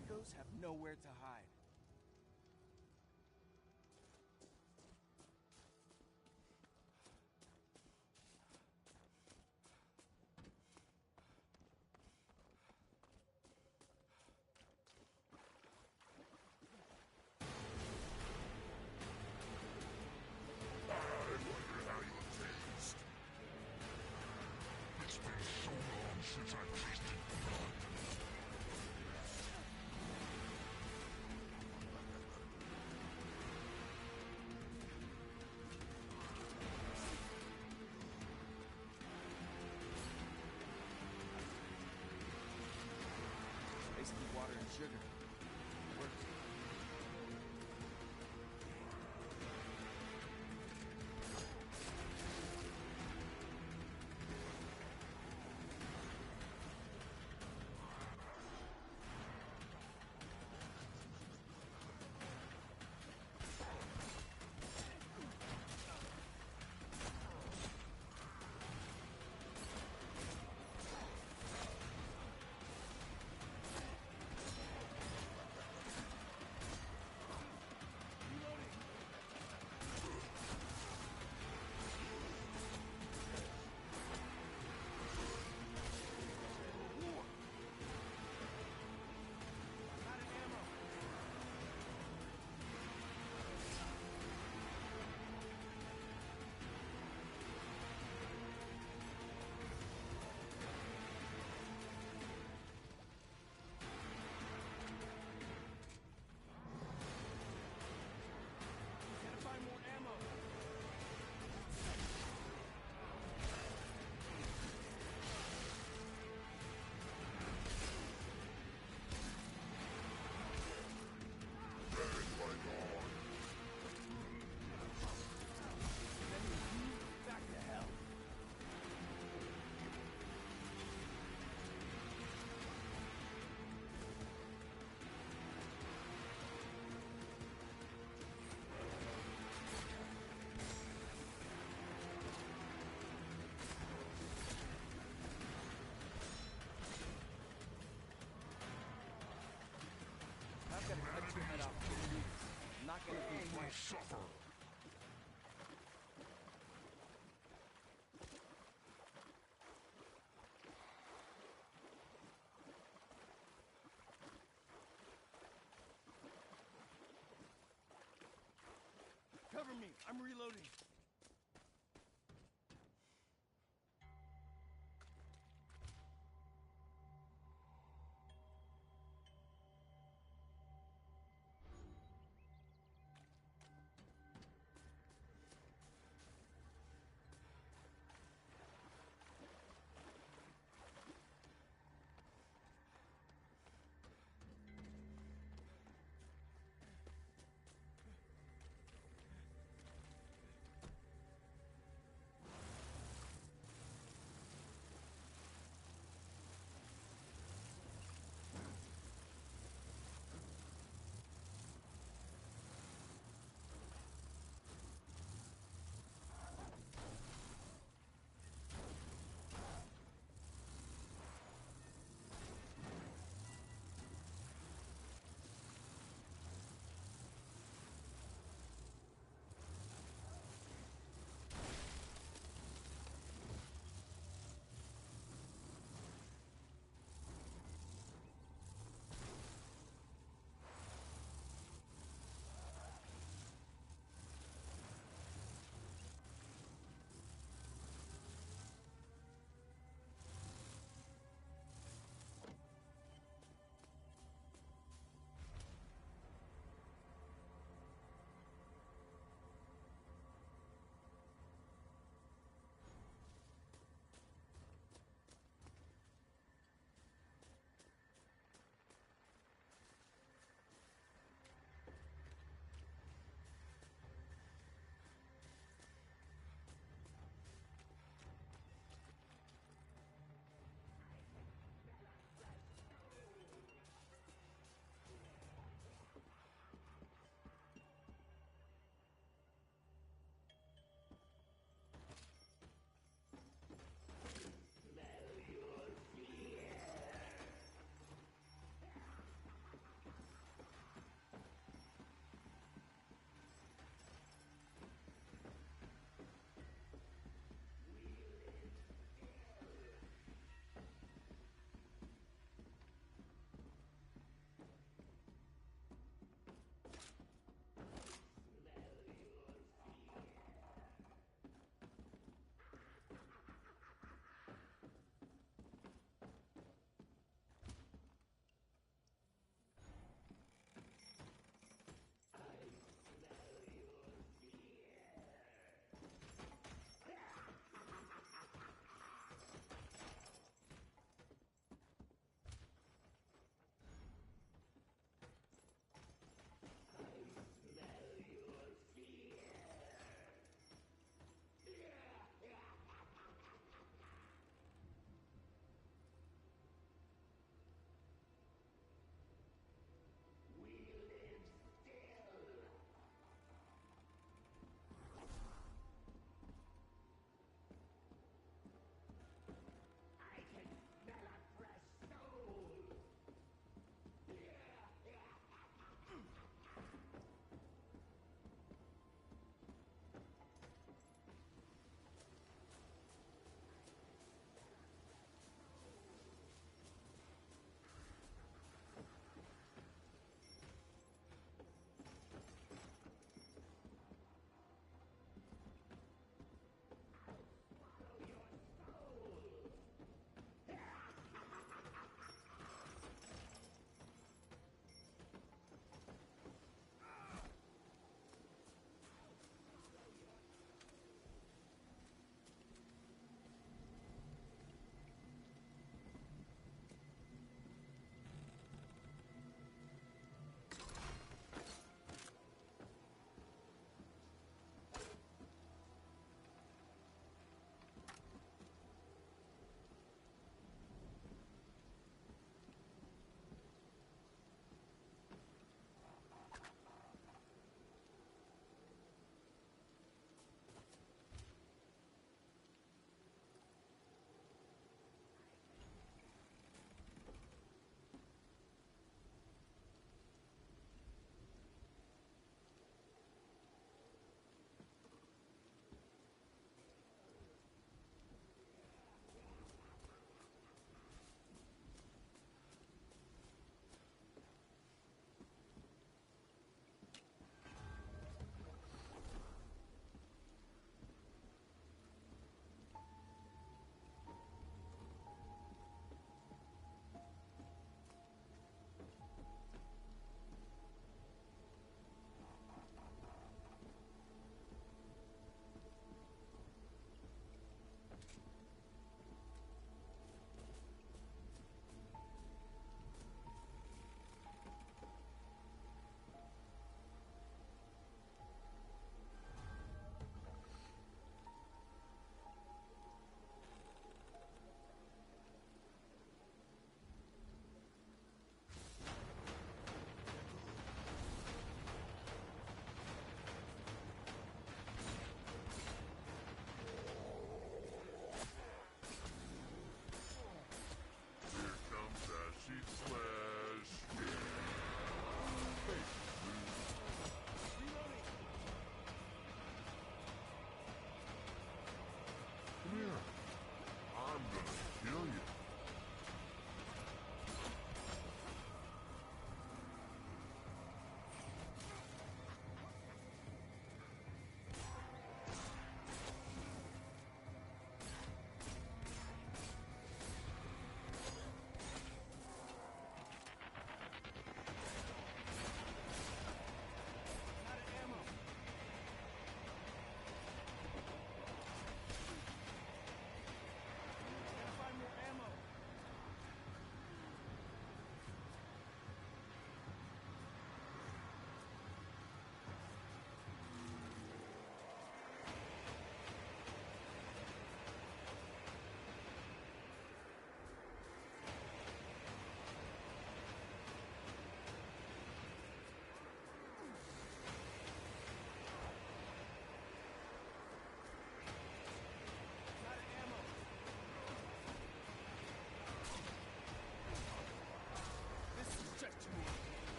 psychos have nowhere to hide. I wonder how you taste. It's been so long since I tasted blood. Basically water and sugar. It works. Gotta find more ammo. Red light on. Back to hell. I've got to cut your head off. I'm not gonna be All will twice. suffer. Cover me. I'm reloading.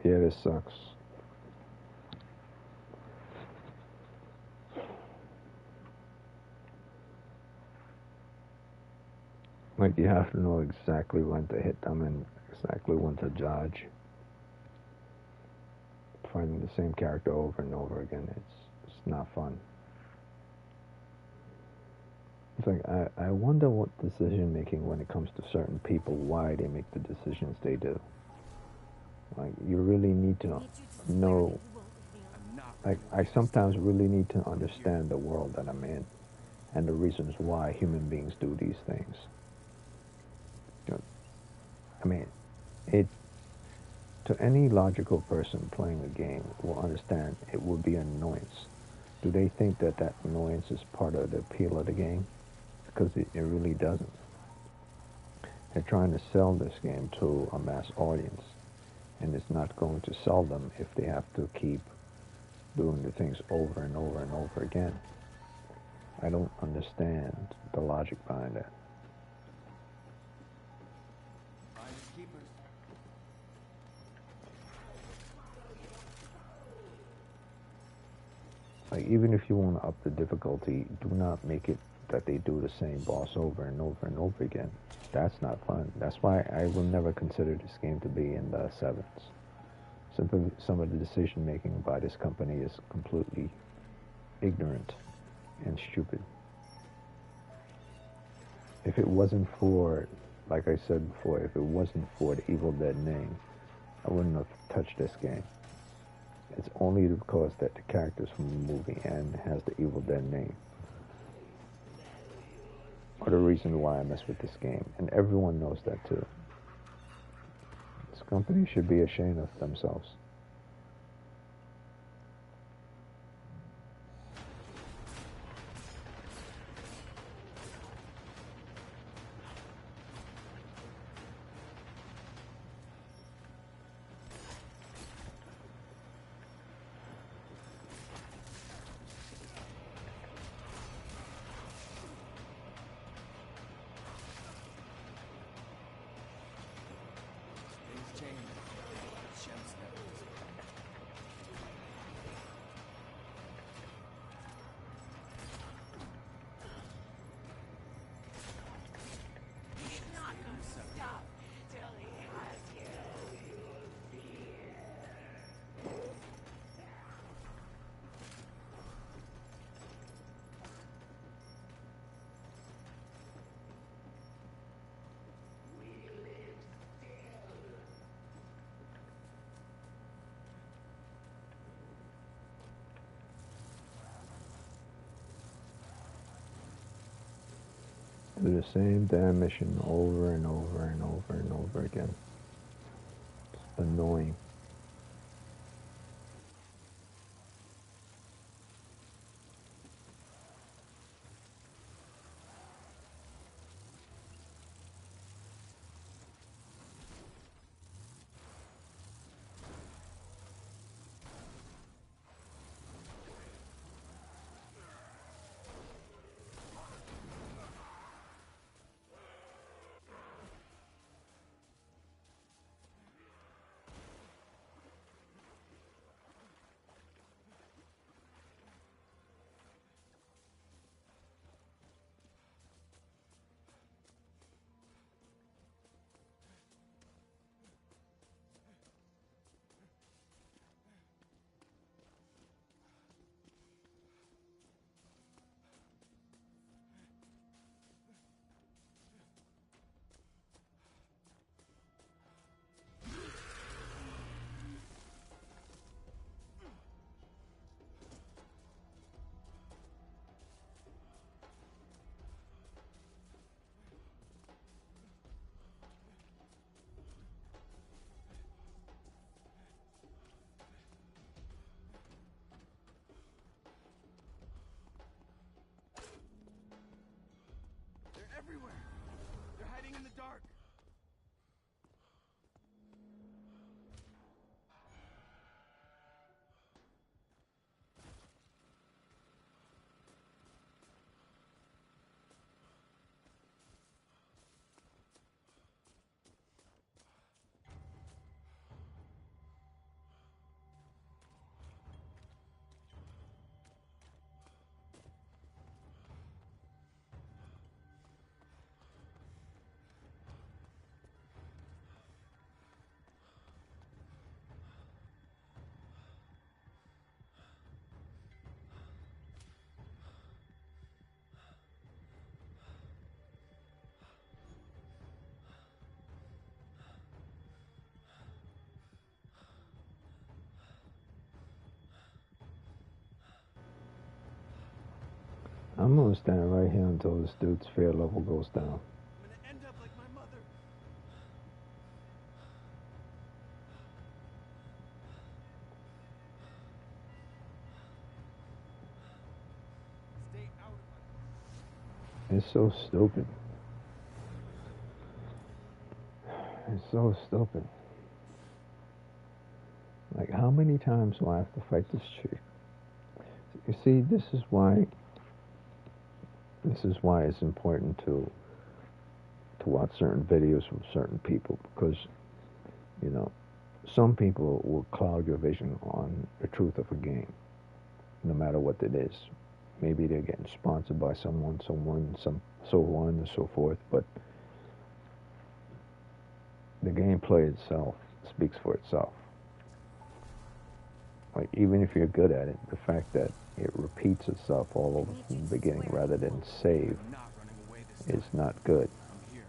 Yeah, this sucks. Like, you have to know exactly when to hit them and exactly when to dodge. Finding the same character over and over again, it's not fun. It's like, I wonder what decision making when it comes to certain people, why they make the decisions they do. Like, you really need I to need you to swear know, that you won't leave me alone. I'm not. like, I sometimes really need to understand the world that I'm in and the reasons why human beings do these things. You know, I mean, it, to any logical person playing a game will understand it would be an annoyance. Do they think that that annoyance is part of the appeal of the game? Because it really doesn't. They're trying to sell this game to a mass audience, and it's not going to sell them if they have to keep doing the things over and over and over again. I don't understand the logic behind that. Finders keepers. Like, even if you want to up the difficulty, do not make it that they do the same boss over and over and over again. That's not fun. That's why I will never consider this game to be in the sevens. Simply, some of the decision making by this company is completely ignorant and stupid. If it wasn't for, like I said before, if it wasn't for the Evil Dead name, I wouldn't have touched this game. It's only because that the characters from the movie and has the Evil Dead name are the reason why I mess with this game, and everyone knows that too. This company should be ashamed of themselves. Things change. Chefs never disappoint. He's not gonna stop till he has you. Do the same damn mission over and over and over and over again. It's annoying. They're everywhere. They're hiding in the dark. I'm gonna stand right here until this dude's fear level goes down. I'm gonna end up like my mother. Stay out of my... It's so stupid. It's so stupid. Like, how many times do I have to fight this chick? You see, this is why it's important to watch certain videos from certain people, because, you know, some people will cloud your vision on the truth of a game, no matter what it is. Maybe they're getting sponsored by so on and so forth, but the gameplay itself speaks for itself. Like, even if you're good at it, the fact that it repeats itself all over from the beginning rather than save I'm not running away this time. is not good. I'm here.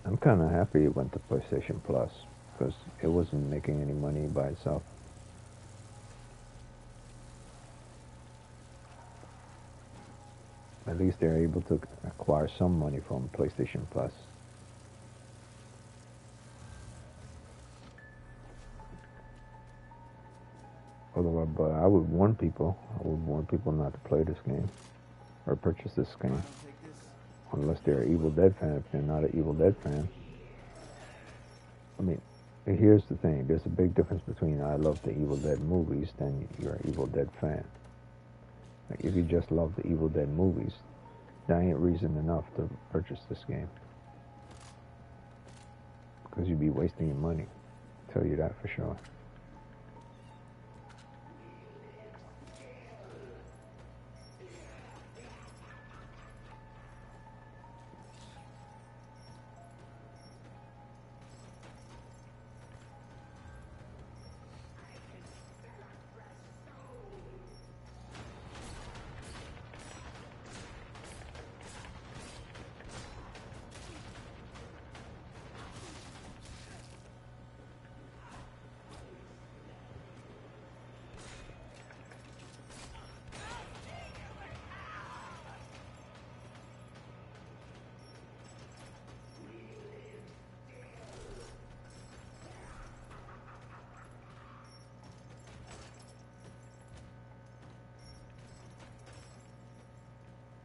I'm kind of happy it went to PlayStation Plus, because it wasn't making any money by itself. At least they're able to acquire some money from PlayStation Plus. Otherwise, but I would warn people not to play this game or purchase this game I'll take this. unless they're an Evil Dead fan. If they're not an Evil Dead fan, I mean, here's the thing: there's a big difference between I love the Evil Dead movies than you're an Evil Dead fan. Like, if you just love the Evil Dead movies, that ain't reason enough to purchase this game, because you'd be wasting your money. I'll tell you that for sure.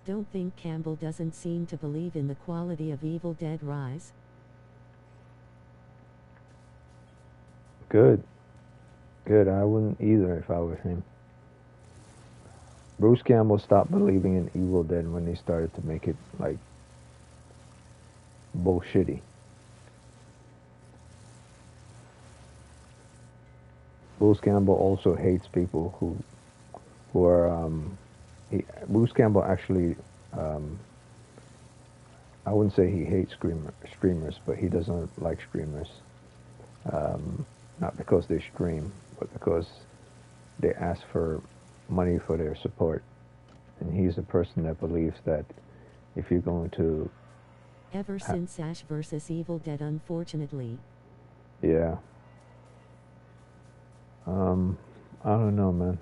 Don't think Campbell doesn't seem to believe in the quality of Evil Dead Rise? Good. Good. I wouldn't either if I was him. Bruce Campbell stopped believing in Evil Dead when they started to make it, like, bullshitty. Bruce Campbell also hates people who are, Bruce Campbell actually, I wouldn't say he hates streamers, but he doesn't like streamers. Not because they stream, but because they ask for money for their support. And he's a person that believes that if you're going to... Ever since Ash vs. Evil Dead, unfortunately. Yeah. I don't know, man.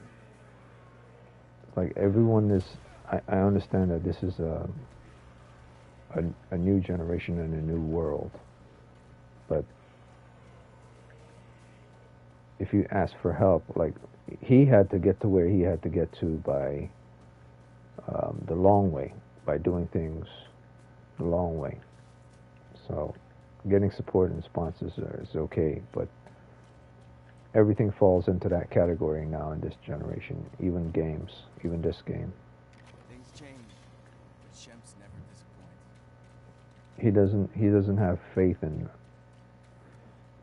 Like, everyone is... I understand that this is a new generation and a new world. But if you ask for help, like, he had to get to where he had to get to by the long way, by doing things the long way. So getting support and sponsors is okay, but everything falls into that category now in this generation, even games, even this game. Things change, but Shemp's never disappointed. He doesn't have faith in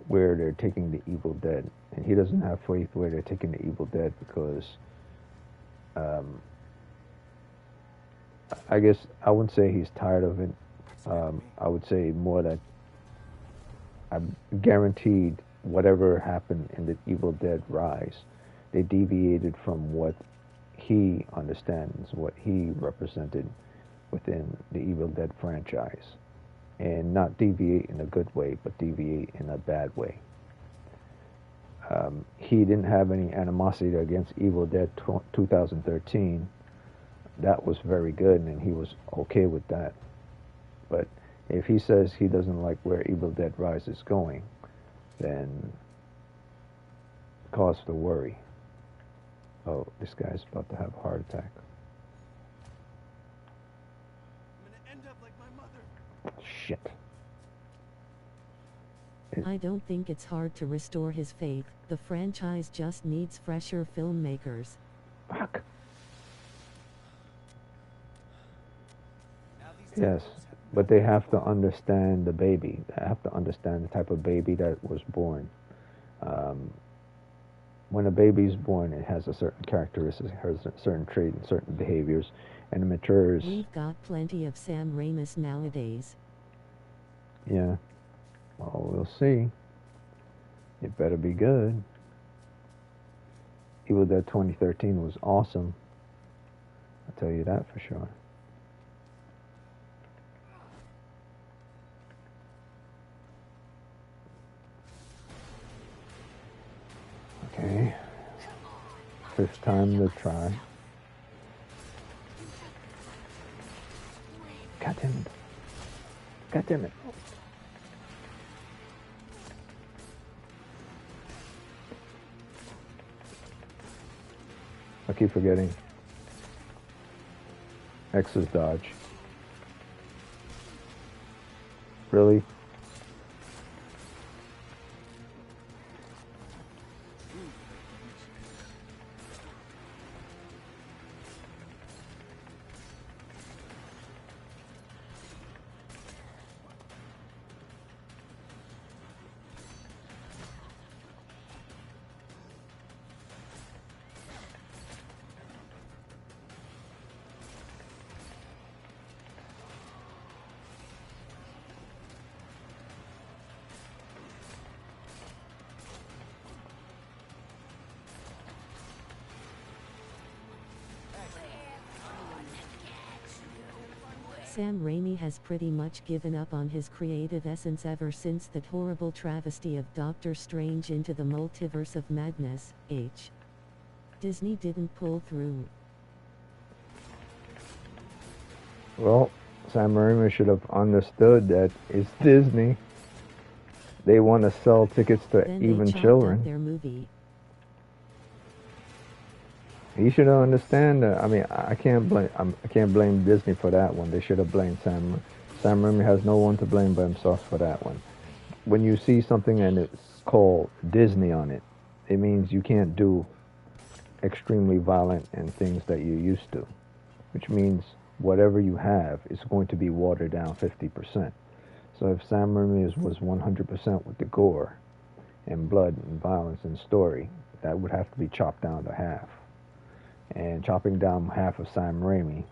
where they're taking the Evil Dead, and he doesn't have faith where they're taking the Evil Dead because I guess I wouldn't say he's tired of it. I would say more that I'm guaranteed whatever happened in the Evil Dead Rise, they deviated from what he understands, what he represented within the Evil Dead franchise. and not deviate in a good way, but deviate in a bad way. He didn't have any animosity against Evil Dead 2013. That was very good, and he was okay with that. But if he says he doesn't like where Evil Dead Rise is going, then cause for worry. Oh, this guy's about to have a heart attack. I'm gonna end up like my mother. Shit. I don't think it's hard to restore his faith. The franchise just needs fresher filmmakers. Fuck. Now these Yes, temples have but they have to understand the baby. They have to understand the type of baby that was born. When a baby is born, it has a certain characteristics, has a certain trait and certain behaviors, and it matures. We've got plenty of Sam Ramis nowadays. Yeah. Well, we'll see. It better be good. Evil Dead 2013 was awesome. I'll tell you that for sure. Okay. Fifth time to try. God damn it. God damn it. I keep forgetting. X is dodge. Really? Sam Raimi has pretty much given up on his creative essence ever since that horrible travesty of Doctor Strange into the Multiverse of Madness, H. Disney didn't pull through. Well, Sam Raimi should have understood that it's Disney. They want to sell tickets to Then they even chopped up children. their movie. He should have understand that. I mean, I can't blame Disney for that one. They should have blamed Sam. Sam Raimi has no one to blame but himself for that one. When you see something and it's called Disney on it, it means you can't do extremely violent and things that you used to, which means whatever you have is going to be watered down 50%. So if Sam Raimi was 100% with the gore and blood and violence and story, that would have to be chopped down to half. And chopping down half of Sam Raimi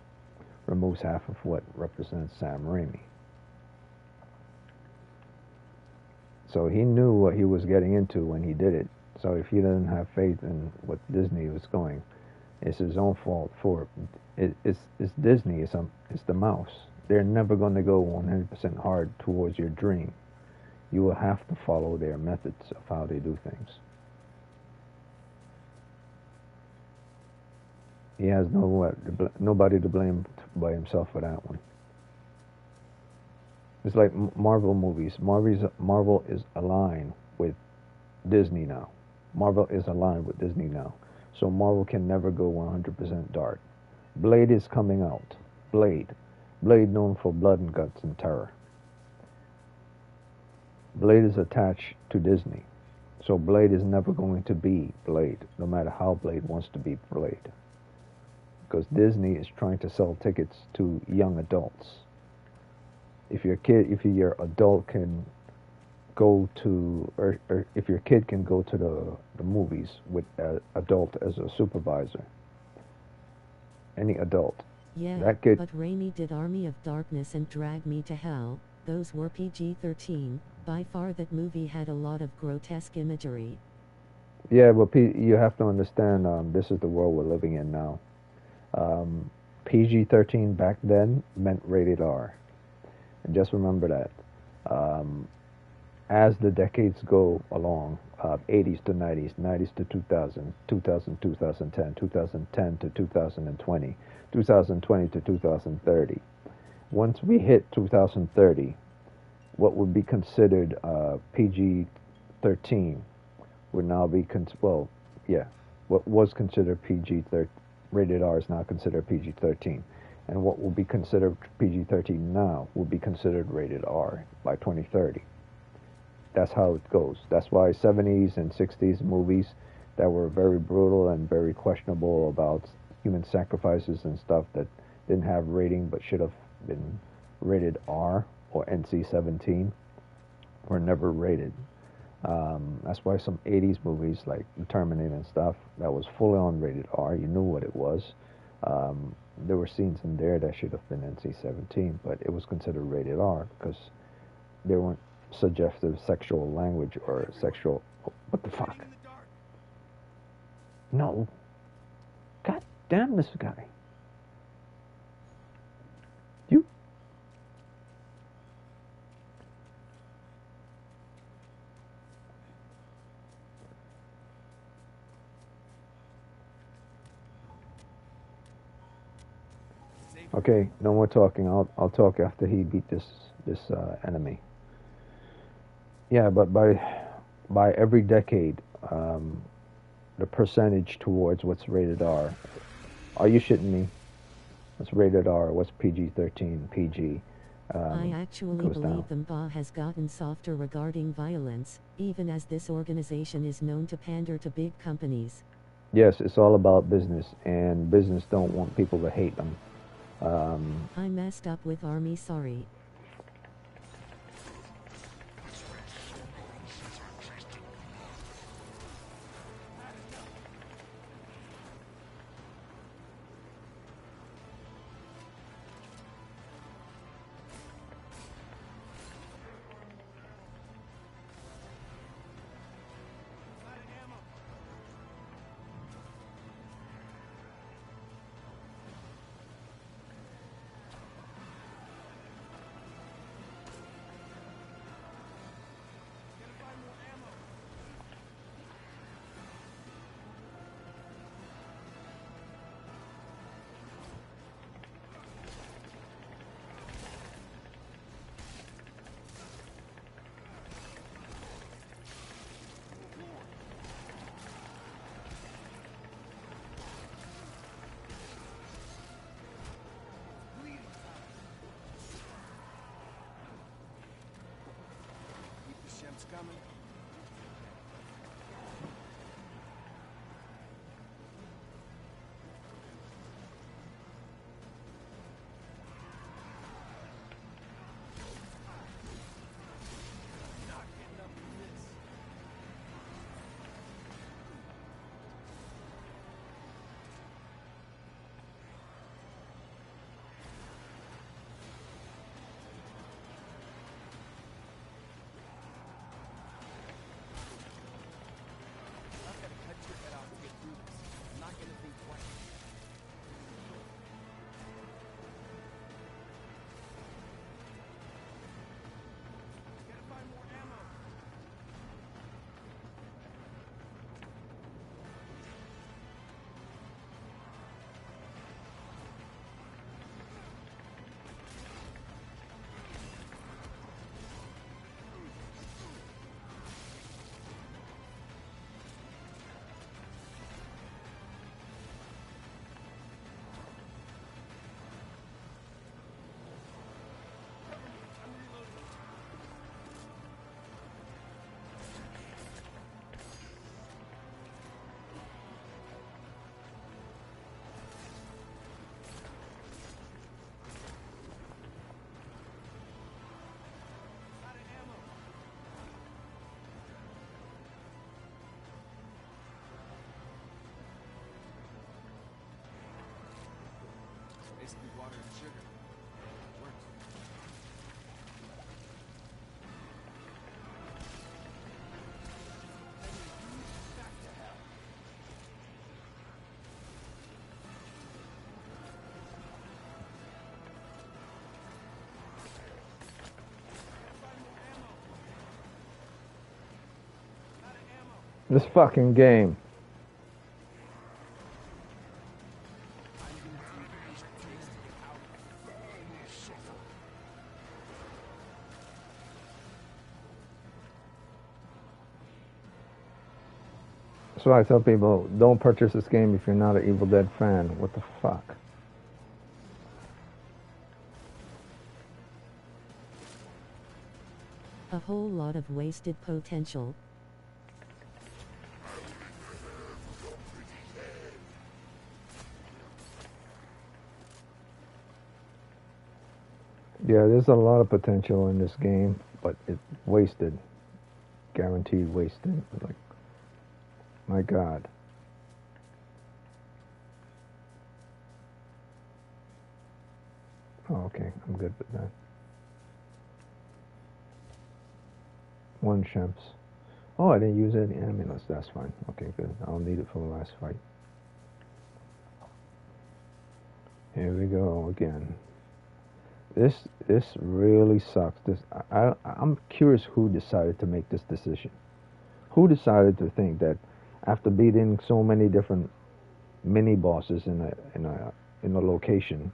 removes half of what represents Sam Raimi. So he knew what he was getting into when he did it. So if he doesn't have faith in what Disney was going, it's his own fault for it. It's Disney. It's the mouse. They're never going to go 100% hard towards your dream. You will have to follow their methods of how they do things. He has nobody to blame by himself for that one. It's like Marvel movies. Marvel is aligned with Disney now. Marvel is aligned with Disney now. So Marvel can never go 100% dark. Blade is coming out. Blade known for blood and guts and terror. Blade is attached to Disney. So Blade is never going to be Blade, no matter how Blade wants to be Blade. Because Disney is trying to sell tickets to young adults. If your adult can go to, or if your kid can go to the movies with an adult as a supervisor, any adult, Yeah, that kid. but Raimi did Army of Darkness and Drag Me to Hell. Those were PG-13. By far that movie had a lot of grotesque imagery. Yeah, but you have to understand, this is the world we're living in now. PG-13 back then meant rated R. And just remember that. As the decades go along, 80s to 90s, 90s to 2000, 2000, 2010, 2010 to 2020, 2020 to 2030. Once we hit 2030, what would be considered PG-13 would now be, what was considered PG-13, rated R is now considered PG-13. And what will be considered PG-13 now will be considered rated R by 2030. That's how it goes. That's why 70s and 60s movies that were very brutal and very questionable about human sacrifices and stuff that didn't have rating but should have been rated R or NC-17 were never rated. That's why some 80s movies like Terminator and stuff that was fully on rated R, you knew what it was. There were scenes in there that should have been NC-17, but it was considered rated R because they weren't suggestive sexual language or sexual. What the fuck? No. God damn this guy. You. Okay, no more talking. I'll talk after he beat this enemy. Yeah, but by every decade, the percentage towards what's rated R. Are you shitting me? What's rated R? What's PG-13? PG? I actually goes believe down. the law has gotten softer regarding violence, even as this organization is known to pander to big companies. Yes, it's all about business, and business don't want people to hate them. I messed up with Army, sorry. Shem's coming. Not getting up from this. I've got to cut your head off to get through this. I'm not gonna think twice. Gotta find more ammo. Out of ammo. Basically water and sugar. Works. Back to hell. This fucking game. That's why I tell people, don't purchase this game if you're not an Evil Dead fan. What the fuck? A whole lot of wasted potential. Yeah, there's a lot of potential in this game, but it's wasted. Guaranteed wasted. Like, my God. Oh, okay, I'm good with that. One Shemps. Oh, I didn't use any amulets. That's fine. Okay, good. I'll need it for the last fight. Here we go again. This really sucks. I'm curious who decided to make this decision. Who decided to think that after beating so many different mini bosses in a location,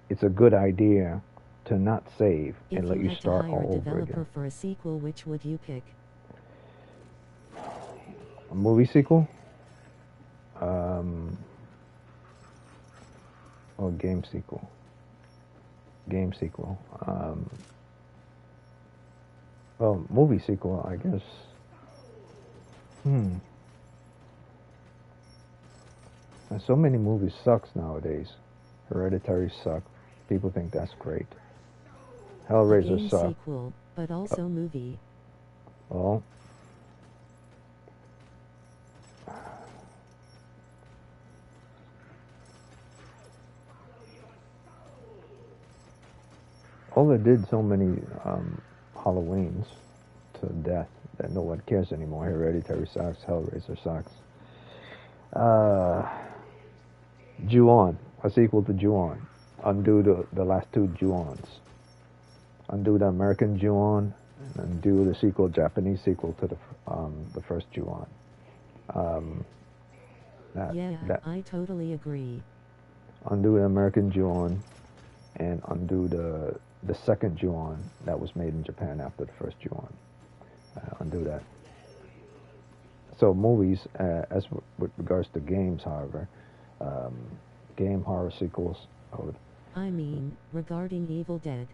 it's a good idea to not save and let you start all over again. If you had to hire a developer for a sequel, which would you pick? A movie sequel? Or game sequel? Game sequel. Well, movie sequel, I guess. And so many movies sucks nowadays. Hereditary sucked. People think that's great. Hellraiser Game sucked. sequel, but also movie. Well, they did so many Halloweens to death that no one cares anymore. Hereditary sucks. Hellraiser sucks. Ju-On, a sequel to Ju-On. Undo the last two Ju-Ons. Undo the American Ju-On and do the sequel, Japanese sequel to the first Ju-On. I totally agree. Undo the American Ju-On and undo the second Ju-On that was made in Japan after the first Ju-On. Undo that. So movies, as with regards to games, however, game horror sequels. I mean, regarding Evil Dead.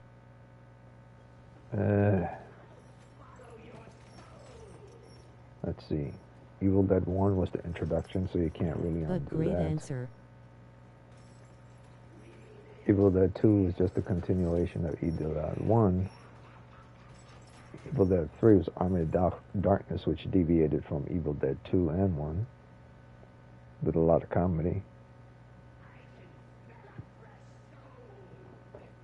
Let's see. Evil Dead 1 was the introduction, so you can't really undo But great that. answer. Evil Dead 2 is just a continuation of Evil Dead 1. Evil Dead 3 was Army of Darkness, which deviated from Evil Dead 2 and 1 with a lot of comedy.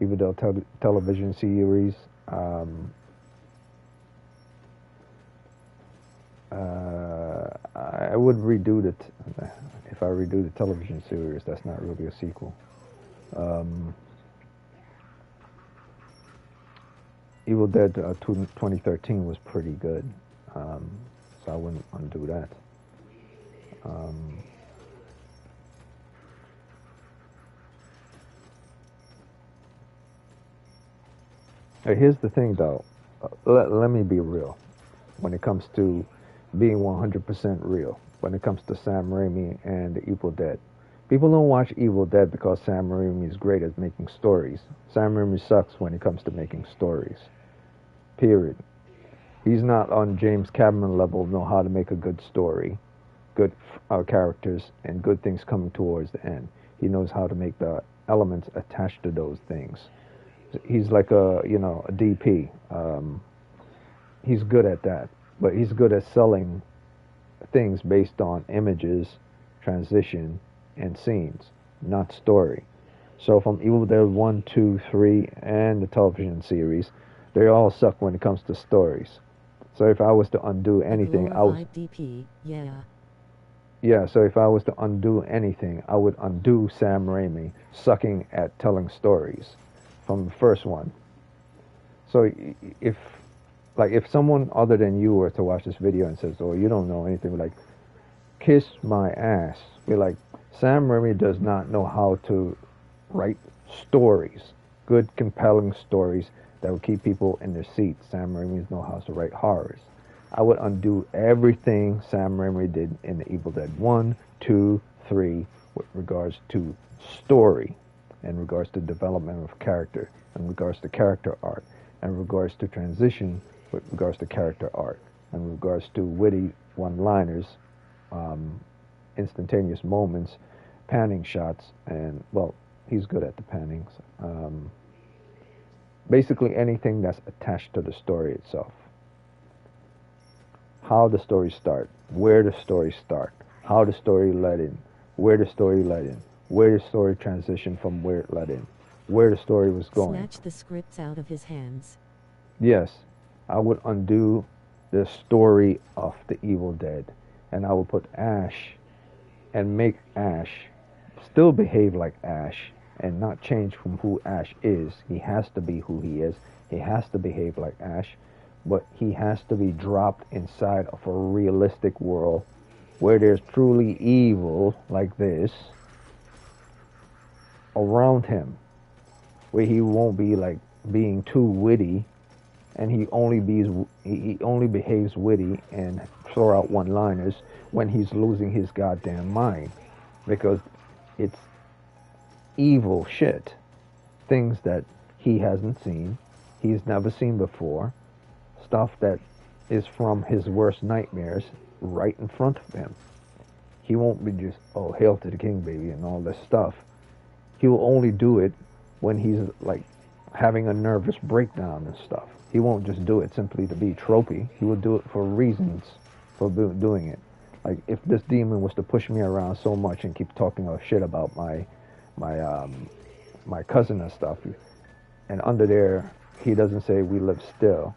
Evil Dead television series. I would redo if I redo the television series. That's not really a sequel. Evil Dead 2013 was pretty good, so I wouldn't undo that. Here's the thing, though. Let me be real. When it comes to being 100% real, when it comes to Sam Raimi and the Evil Dead, people don't watch Evil Dead because Sam Raimi is great at making stories. Sam Raimi sucks when it comes to making stories. Period. He's not on James Cameron level, know how to make a good story, good characters, and good things coming towards the end. He knows how to make the elements attached to those things. He's like a DP. He's good at that, but he's good at selling things based on images, transition, and scenes, not story. So from Evil Dead 1, 2, 3, and the television series, they all suck when it comes to stories. So if I was to undo anything, I would... DP, yeah. Yeah, so if I was to undo anything, I would undo Sam Raimi sucking at telling stories from the first one. So if like if someone other than you were to watch this video and says, "Oh, you don't know anything," like, kiss my ass. We're like, Sam Raimi does not know how to write stories, good, compelling stories that will keep people in their seats. Sam Raimi knows how to write horrors. I would undo everything Sam Raimi did in The Evil Dead 1, 2, 3 with regards to story, in regards to development of character, in regards to character arc, in regards to transition with regards to character arc, in regards to witty one-liners, instantaneous moments, panning shots, and, well, he's good at the pannings. Basically anything that's attached to the story itself. How the story start, where the story start, how the story led in, where the story led in, where the story transitioned from where it led in, where the story was going. Snatch the scripts out of his hands. Yes, I would undo the story of The Evil Dead, and I would put Ash and make Ash still behave like Ash and not change from who Ash is. He has to be who he is. He has to behave like Ash, but he has to be dropped inside of a realistic world where there's truly evil like this around him, where he won't be like being too witty, and he only behaves witty and throw out one-liners when he's losing his goddamn mind, because it's evil shit, things that he hasn't seen, he's never seen before, stuff that is from his worst nightmares right in front of him. He won't be just, oh, hail to the king, baby, and all this stuff. He will only do it when he's like having a nervous breakdown and stuff. He won't just do it simply to be tropey. He will do it for reasons for doing it. Like if this demon was to push me around so much and keep talking shit about my cousin and stuff, and under there he doesn't say we live still.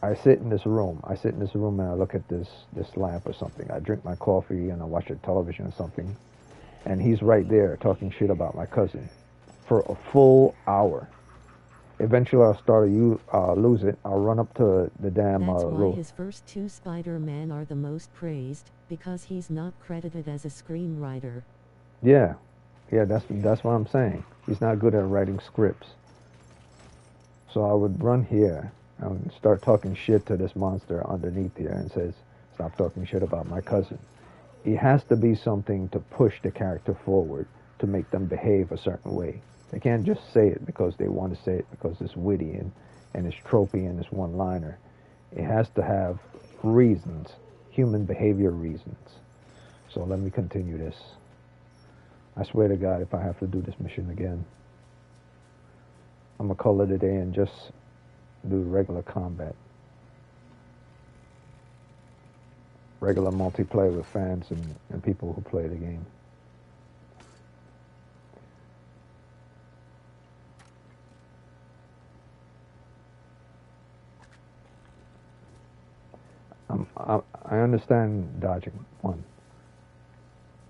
I sit in this room and I look at this lamp or something. I drink my coffee and I watch a television or something, and he's right there talking shit about my cousin for a full hour. Eventually I'll start to lose it. I'll run up to the damn That's why his first two Spider-Man are the most praised, because he's not credited as a screenwriter. Yeah, that's what I'm saying. He's not good at writing scripts. So I would run here and start talking shit to this monster underneath here and says, stop talking shit about my cousin. It has to be something to push the character forward, to make them behave a certain way. They can't just say it because they want to say it because it's witty and it's tropey and it's one-liner. It has to have reasons, human behavior reasons. So let me continue this. I swear to God, if I have to do this mission again, I'm going to call it a day and just do regular combat. Regular multiplayer with fans and people who play the game. I understand dodging. 1.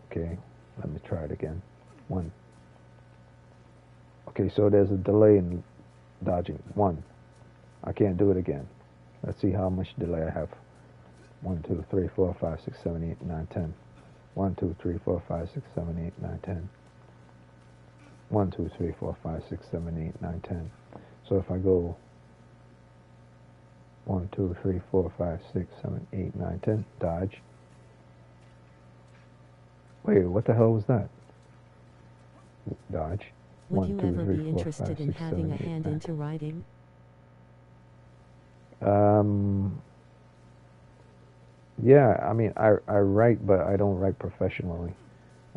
Okay, let me try it again. 1. Okay, so there's a delay in dodging. 1. I can't do it again. Let's see how much delay I have. 1, 2, 3, 4, 5, 6, 7, 8, 9, 10. 1, 2, 3, 4, 5, 6, 7, 8, 9, 10. 1, 2, 3, 4, 5, 6, 7, 8, 9, 10. So if I go 1, 2, 3, 4, 5, 6, 7, 8, 9, 10. Dodge. Wait, what the hell was that? Dodge. Would 1, you 2, ever 3, be 4, interested 5, in 6, having 7, a 8, hand 9. into writing? Yeah, I mean, I write, but I don't write professionally.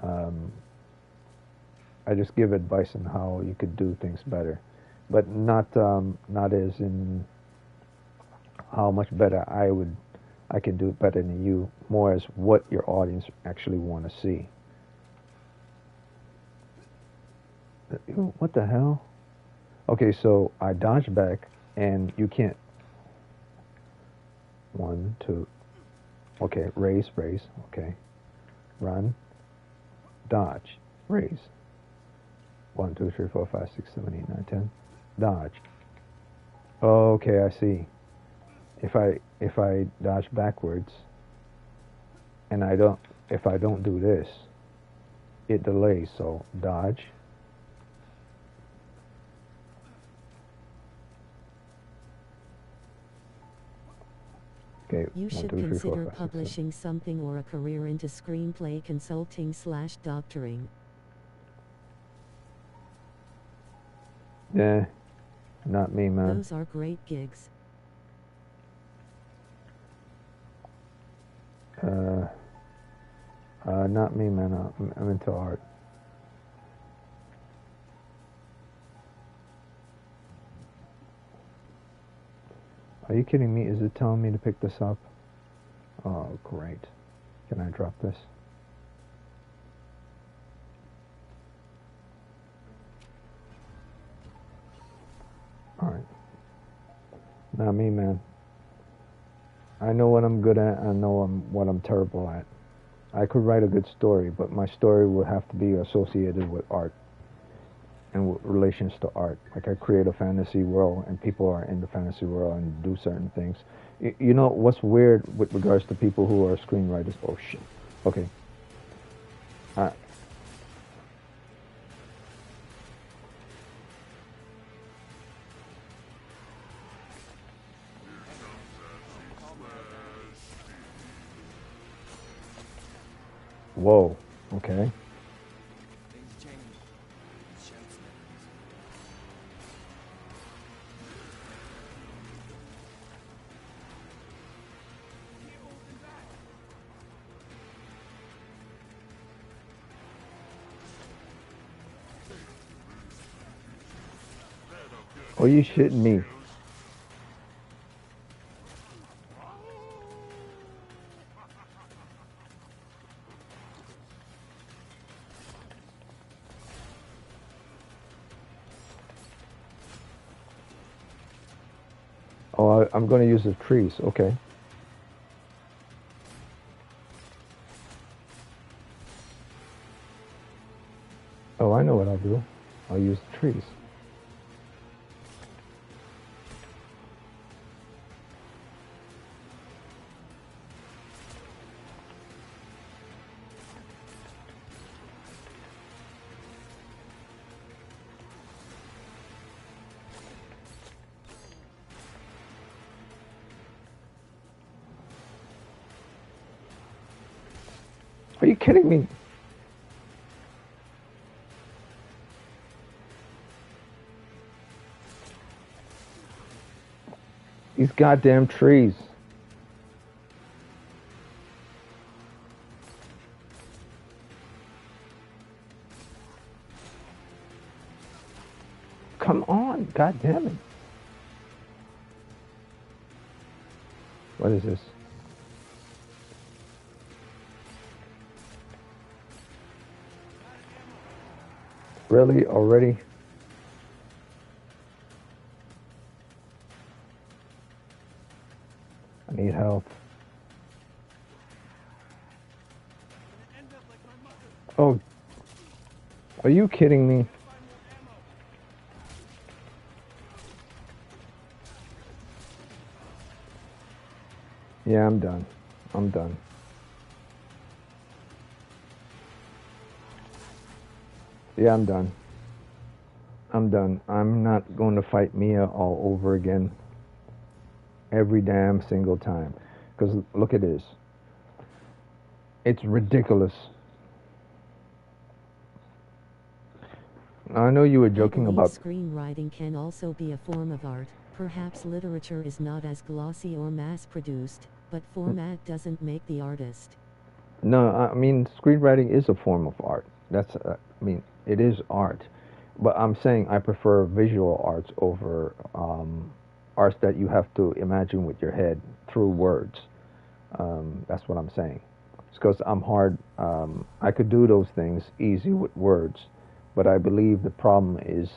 I just give advice on how you could do things better, but not as in how much better I can do it better than you, more as what your audience actually want to see. What the hell? Okay, so I dodge back, and you can't. 1, 2. Okay, raise, okay. Run, dodge, raise. 1, 2, 3, 4, 5, 6, 7, 8, 9, 10. Dodge. Oh, okay, I see. If I dodge backwards and if I don't do this, it delays. So dodge. Okay, You 1, should 2, 3, 4, consider 5, 6, 7. publishing something or a career into screenplay consulting/doctoring. Yeah, not me, man. Those are great gigs. Not me, man. I'm into art. Are you kidding me? Is it telling me to pick this up? Oh, great. Can I drop this? Alright. Not me, man. I know what I'm good at. I know what I'm terrible at. I could write a good story, but my story would have to be associated with art and with relations to art. Like I create a fantasy world and people are in the fantasy world and do certain things. You know what's weird with regards to people who are screenwriters? Oh shit. Okay. Uh, Whoa. Okay. Things change. Shouts never easy. Oh, you shitting me? Oh, I'm going to use the trees. Okay. Oh, I know what I'll do. I'll use the trees. Are you kidding me? These goddamn trees. Come on, god damn it. What is this? Really? Already? I need help. Oh. Are you kidding me? Yeah, I'm done. I'm done. Yeah, I'm done. I'm done. I'm not going to fight Mia all over again. Every damn single time. Because look at this. It's ridiculous. I know you were joking about... Screenwriting can also be a form of art. Perhaps literature is not as glossy or mass-produced, but format doesn't make the artist. No, I mean, screenwriting is a form of art. That's, I mean, it is art. But I'm saying I prefer visual arts over arts that you have to imagine with your head through words. That's what I'm saying. It's because I'm hard. I could do those things easy with words, but I believe the problem is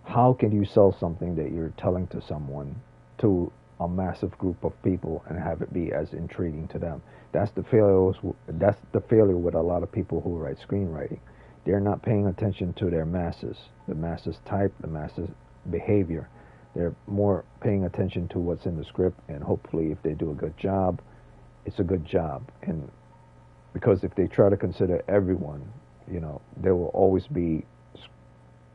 how can you sell something that you're telling to someone, to a massive group of people, and have it be as intriguing to them? That's the failure. That's the failure with a lot of people who write screenwriting. They're not paying attention to their masses, the masses type, the masses behavior. They're more paying attention to what's in the script, and hopefully, if they do a good job, it's a good job. And because if they try to consider everyone, there will always be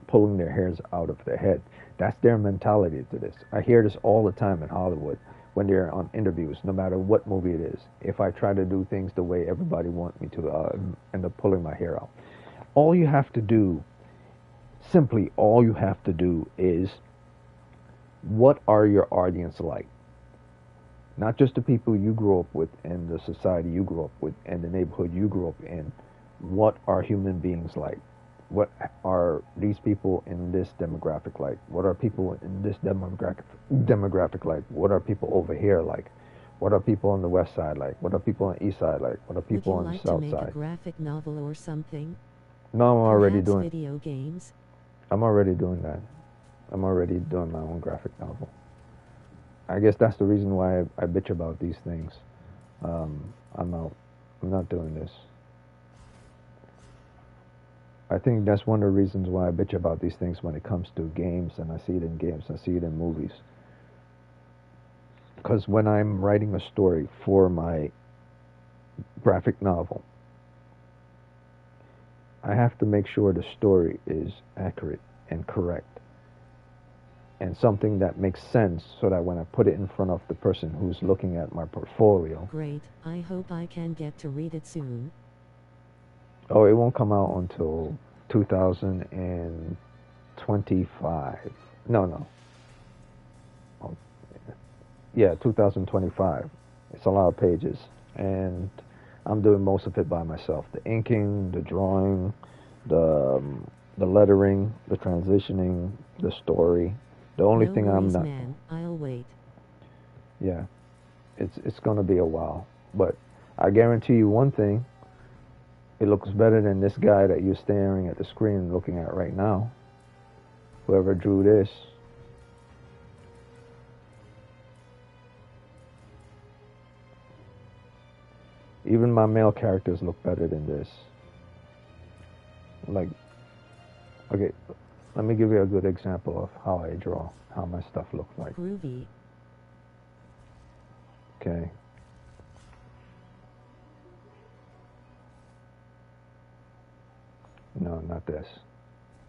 pulling their hairs out of their head. That's their mentality to this. I hear this all the time in Hollywood when they're on interviews, no matter what movie it is. If I try to do things the way everybody wants me to, end up pulling my hair out. All you have to do, simply all you have to do is, what are your audience like? Not just the people you grew up with and the society you grew up with and the neighborhood you grew up in. What are human beings like? What are these people in this demographic like? What are people in this demographic like? What are people over here like? What are people on the west side like? What are people on the east side like? What are people on the south side? Would you like to make a graphic novel or something? No, I'm already doing video games. I'm already doing that. I'm already doing my own graphic novel. I guess that's the reason why I bitch about these things. I'm not doing this. I think that's one of the reasons why I bitch about these things when it comes to games, and I see it in games, I see it in movies. Because when I'm writing a story for my graphic novel, I have to make sure the story is accurate and correct and something that makes sense, so that when I put it in front of the person who's looking at my portfolio. Great. I hope I can get to read it soon. Oh, it won't come out until 2025. No. Oh, yeah, 2025. It's a lot of pages, and I'm doing most of it by myself. The inking, the drawing, the lettering, the transitioning, the story. The only thing I'm not. Man, I'll wait. Yeah, it's gonna be a while, but I guarantee you one thing. It looks better than this guy that you're staring at the screen looking at right now. Whoever drew this. Even my male characters look better than this. Okay, let me give you a good example of how I draw, how my stuff looks like. Groovy. Okay. No, not this.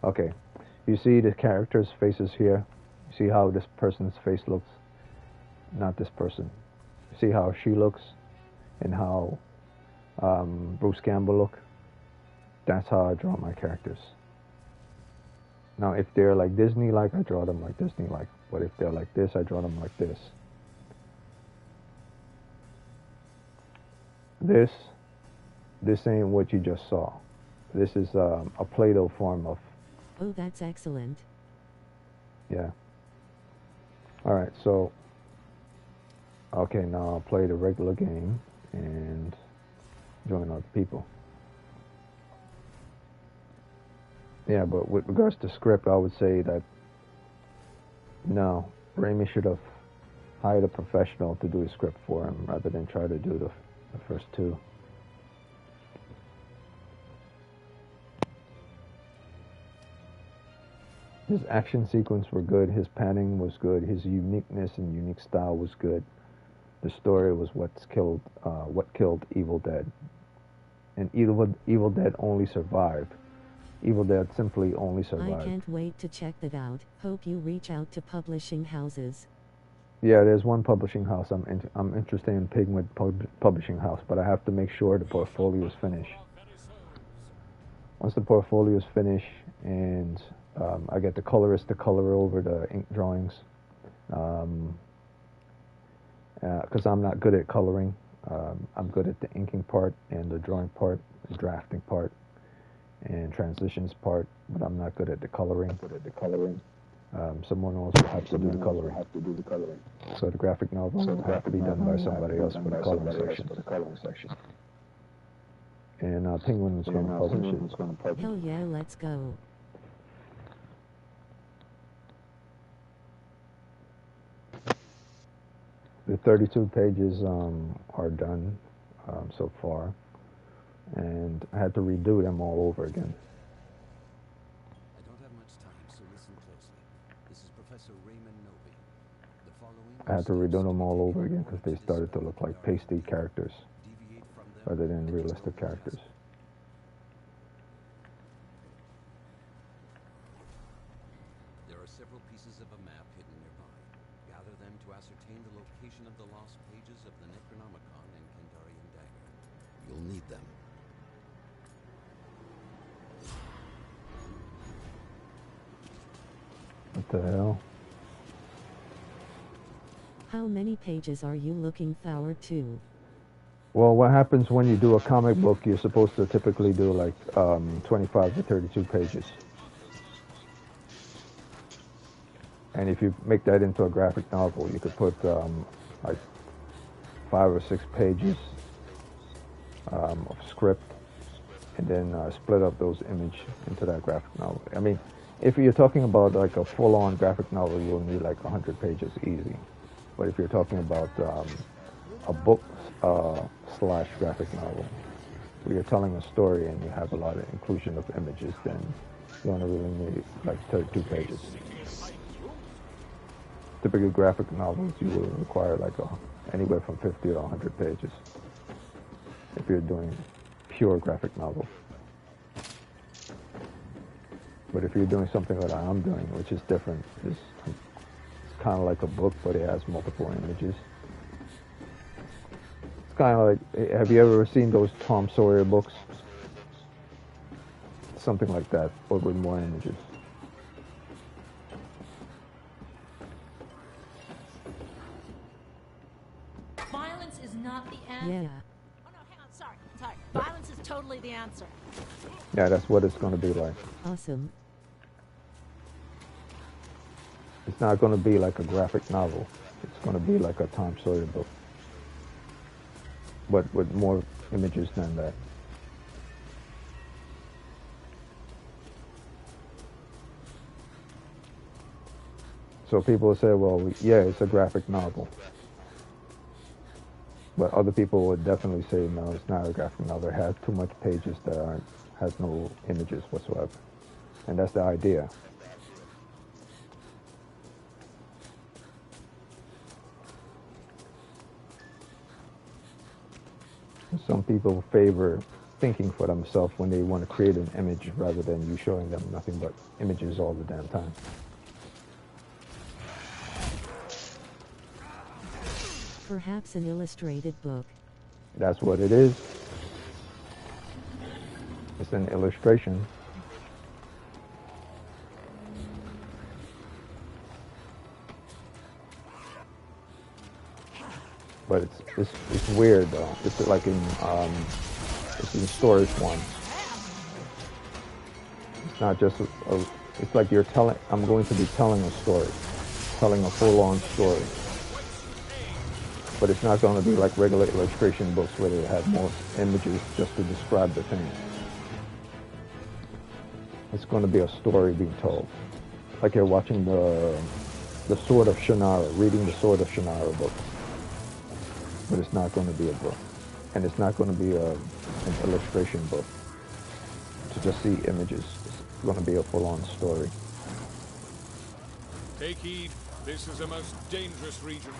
Okay. You see the characters' faces here? You see how this person's face looks? Not this person. See how she looks? And how Bruce Campbell look? That's how I draw my characters. Now, if they're like Disney-like, I draw them like Disney-like. But if they're like this, I draw them like this. This ain't what you just saw. This is a Play-Doh form of... Oh, that's excellent. Yeah. Alright, so... Okay, now I'll play the regular game and join other people. Yeah, but with regards to script, I would say that... No, Raimi should have hired a professional to do a script for him rather than try to do the first two. His action sequence were good, his panning was good, his uniqueness and unique style was good. The story was what killed Evil Dead. And Evil Dead only survived. Evil Dead simply only survived. I can't wait to check that out. Hope you reach out to publishing houses. Yeah, there's one publishing house I'm interested in Pigment Publishing House, but I have to make sure the portfolio is finished. Once the portfolio is finished and I get the colorist to color over the ink drawings, because I'm not good at coloring. I'm good at the inking part and the drawing part, the drafting part, and transitions part, but I'm not good at the coloring. Someone else will have to do the coloring. So the graphic novel will have to be done by somebody else for the coloring section. And Penguin is going to publish it. Hell yeah, let's go. The 32 pages are done so far, and I had to redo them all over again. I don't have much time, so listen closely. This is Professor Raymond Novi. I had to redo them all over again because they started to look like pasty characters Deviate from them. rather than realistic characters. There are several pieces of a map hidden nearby. Gather them to ascertain the location of the lost pages of the Necronomicon and Kandarian Dagger. You'll need them. What the hell? How many pages are you looking forward to? Well, what happens when you do a comic book, you're supposed to typically do like 25 to 32 pages. And if you make that into a graphic novel, you could put like 5 or 6 pages of script and then split up those images into that graphic novel. I mean, if you're talking about like a full-on graphic novel, you'll need like 100 pages easy. But if you're talking about a book slash graphic novel, where you're telling a story and you have a lot of inclusion of images, then you only really need like 32 pages. Typically graphic novels, you will require like anywhere from 50 to 100 pages if you're doing pure graphic novel. But if you're doing something that I'm doing, which is different, it's kind of like a book, but it has multiple images. It's kind of like, have you ever seen those Tom Sawyer books? Something like that, but with more images. Violence is not the answer. Yeah. Oh no, hang on, sorry. Violence is totally the answer. Yeah, that's what it's going to be like. Awesome. It's not going to be like a graphic novel. It's going to be like a Tom Sawyer book, but with more images than that. So people say, well, yeah, it's a graphic novel. But other people would definitely say, no, it's not a graphic novel. It has too much pages that has no images whatsoever. And that's the idea. Some people favor thinking for themselves when they want to create an image rather than you showing them nothing but images all the damn time. Perhaps an illustrated book. That's what it is. It's an illustration. But it's weird though. It's like it's in story form. It's not just it's like you're telling. I'm going to be telling a story, telling a full-on story. But it's not going to be like regular illustration books where they have more images just to describe the thing. It's going to be a story being told. Like you're watching the Sword of Shannara, reading the Sword of Shannara book. But it's not going to be a book. And it's not going to be an illustration book to just see images. It's going to be a full-on story. Take heed, this is a most dangerous region.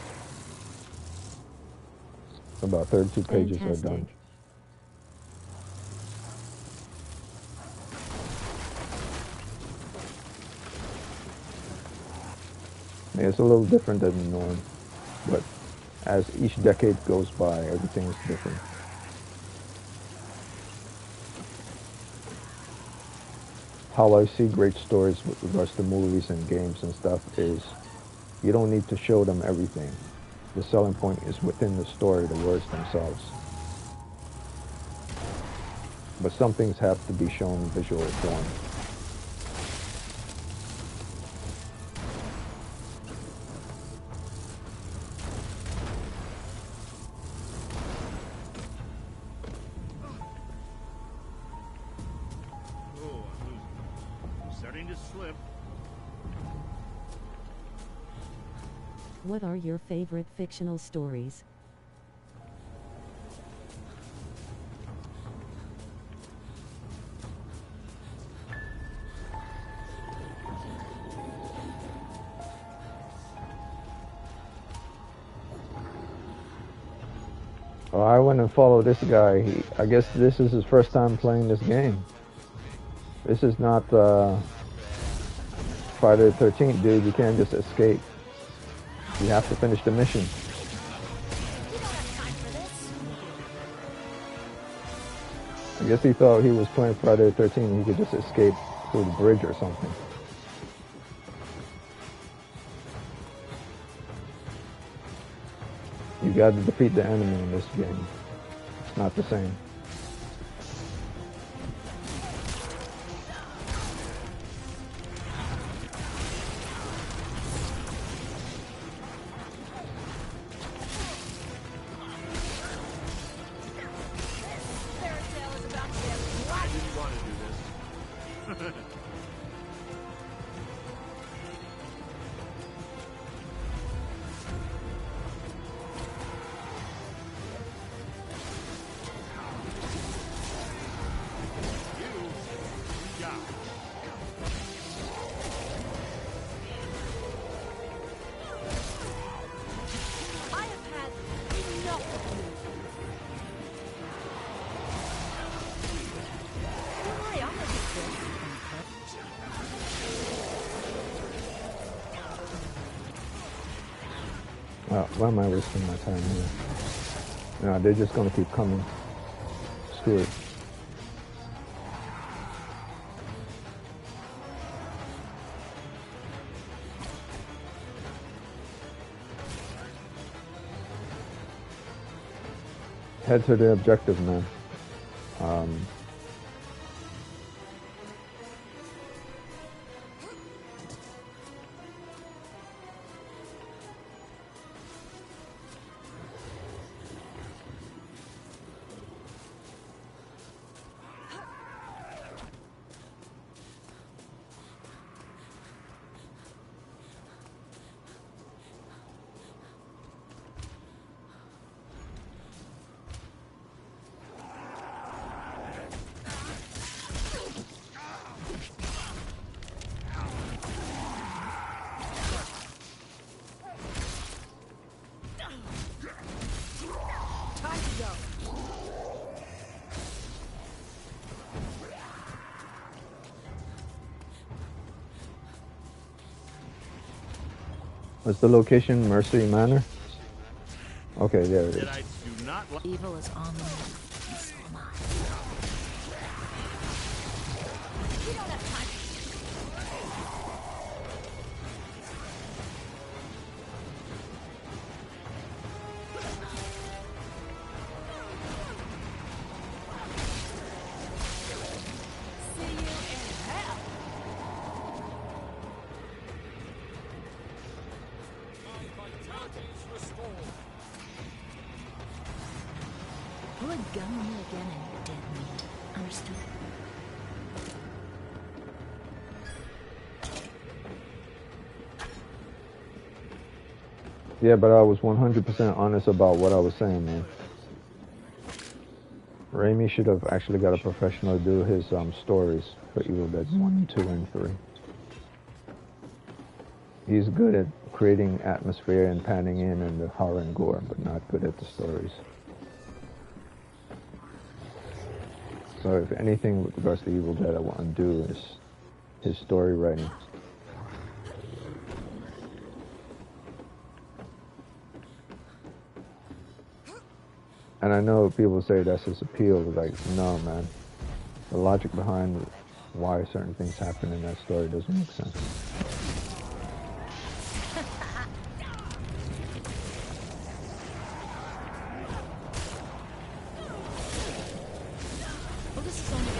About 32 pages are done. Fantastic. Yeah, it's a little different than the norm, but as each decade goes by, everything is different. How I see great stories with regards to movies and games and stuff is you don't need to show them everything. The selling point is within the story, the words themselves. But some things have to be shown in visual form. Oh, I'm starting to slip. What are your favorite fictional stories? So I went and followed this guy. I guess this is his first time playing this game. This is not Friday the 13th, dude. You can't just escape. You have to finish the mission. I guess he thought he was playing Friday the 13th and he could just escape through the bridge or something. You got to defeat the enemy in this game. It's not the same. Why am I wasting my time here? No, they're just gonna keep coming. Screw it. Head to the objective, man. What's the location? Mercy Manor? Okay, there it is. Evil is on the move, and so am I. We don't have time. See you in hell. Put a gun on me again and you're dead meat. Understood? Yeah, but I was 100% honest about what I was saying, man. Raimi should have actually got a professional to do his stories for Evil Dead 1, 2, and 3. He's good at creating atmosphere and panning in and the horror and gore, but not good at the stories. So if anything with regards to Evil Dead I want to do is his story writing. And I know people say that's his appeal, but like, no, man. The logic behind why certain things happen in that story doesn't make sense. Well, this is only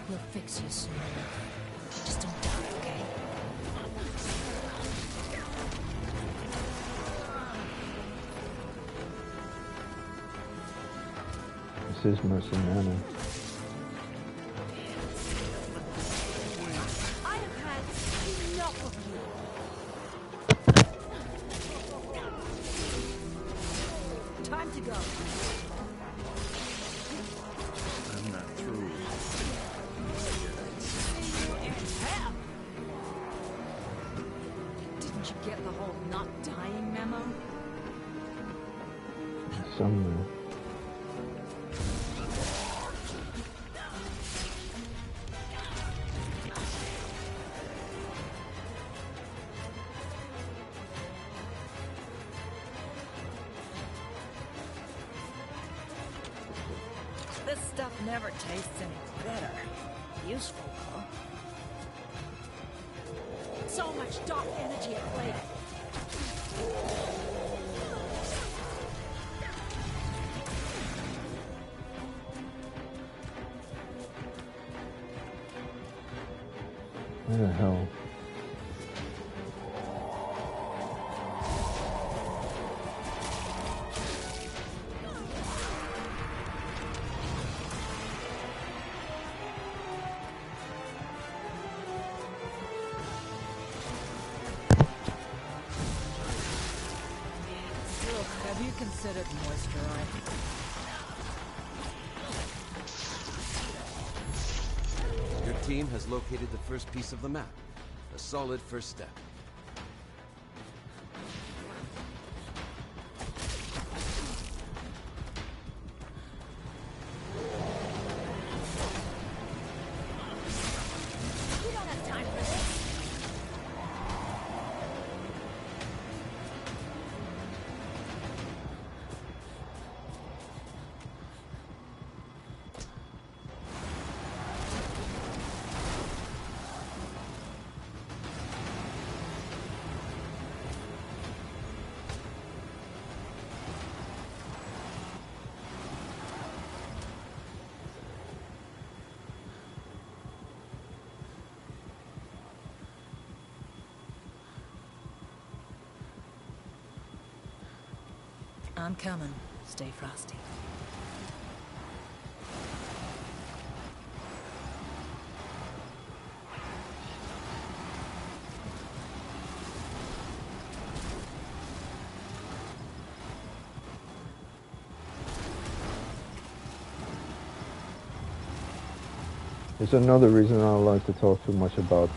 we'll fix you soon. Just don't die, okay? This is Mercy Manor. I have had enough of you. Time to go. I'm not through. See you in hell. somewhere. This stuff never tastes any better. Useful, though. So much dark energy at play. Where the hell? Look, have you considered moisturizing? Your team has located the first piece of the map. A solid first step. We don't have time for this. I'm coming. Stay frosty. It's another reason I don't like to talk too much about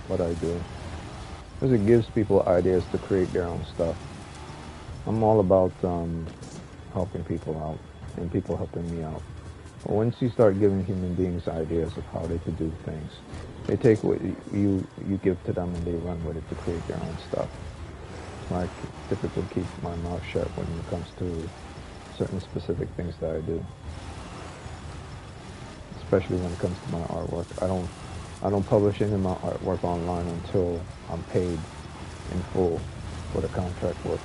what I do. Because it gives people ideas to create their own stuff. I'm all about helping people out and people helping me out. But once you start giving human beings ideas of how they could do things, they take what you give to them and they run with it to create their own stuff. I typically keep my mouth shut when it comes to certain specific things that I do. Especially when it comes to my artwork. I don't publish any of my artwork online until I'm paid in full for the contract work.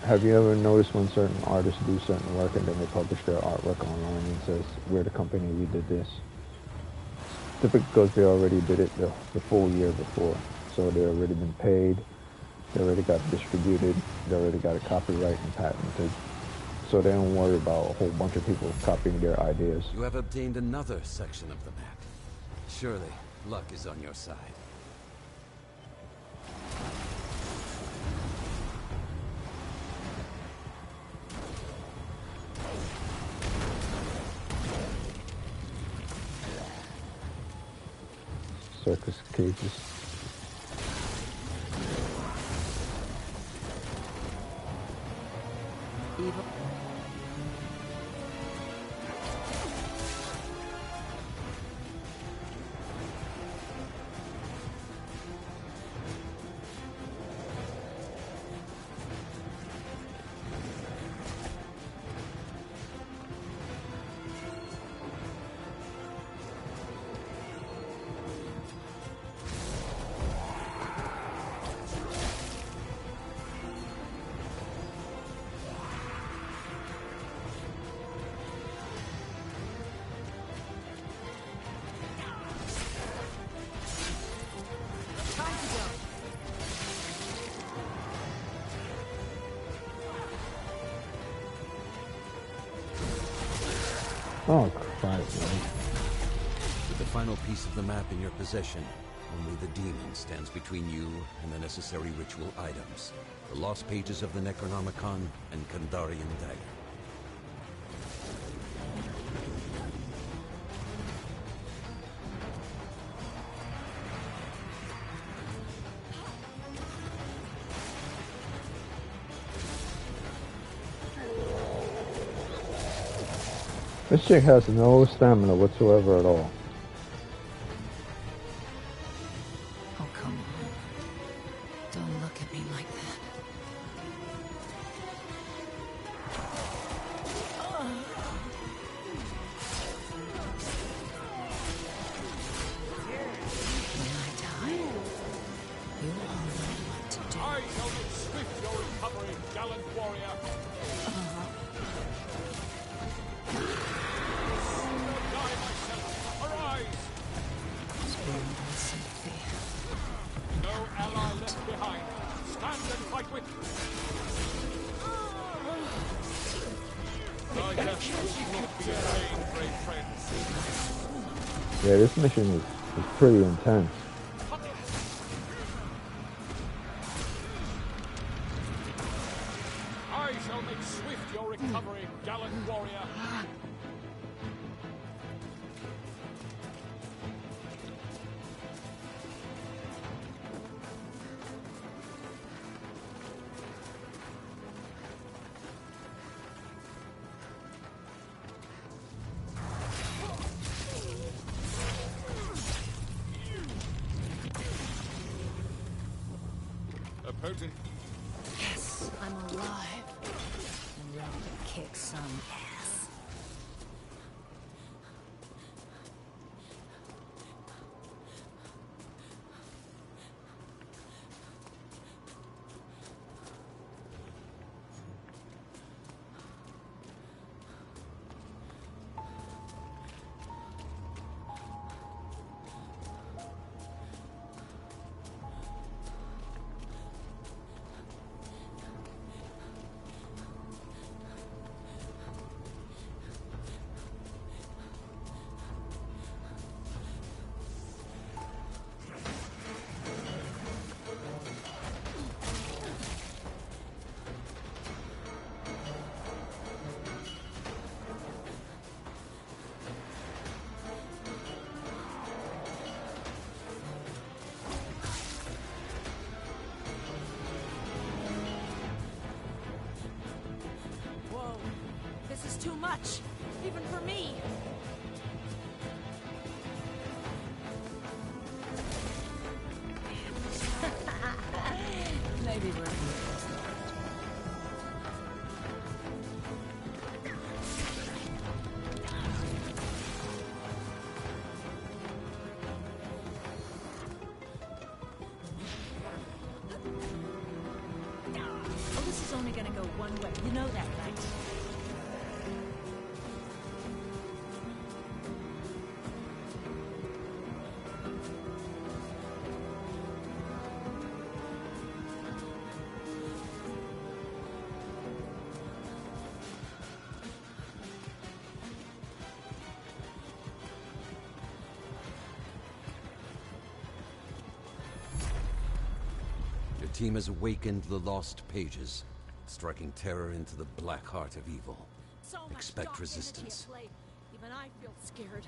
Have you ever noticed when certain artists do certain work and then they publish their artwork online and it says, we're the company, we did this? Typically because they already did it the full year before. So they already been paid, they already got it distributed, they already got it copyright and patented. So they don't worry about a whole bunch of people copying their ideas. You have obtained another section of the map. Surely, luck is on your side. Circus cages. Evil. Oh, crap, man. With the final piece of the map in your possession, only the demon stands between you and the necessary ritual items. The lost pages of the Necronomicon and Kandarian Dagger. This chick has no stamina whatsoever at all. Oh, come on. Don't look at me like that. When I die, you all know what to do. I shall make swift your recovery, gallant warrior. Die myself. Arise! Spared in safety. No ally left behind. Stand and fight with. Thy death will not be in vain, brave friends. Yeah, this mission is pretty intense. I shall make swift your recovery, gallant warrior. A potent. Yes, I'm alive. And ready to kick some ass. Whoa. This is too much. Even for me. Maybe we're Oh, this is only gonna go one way. You know that, right? Your team has awakened the lost pages, striking terror into the black heart of evil. So much Expect dark resistance. energy at play. Even I feel scared.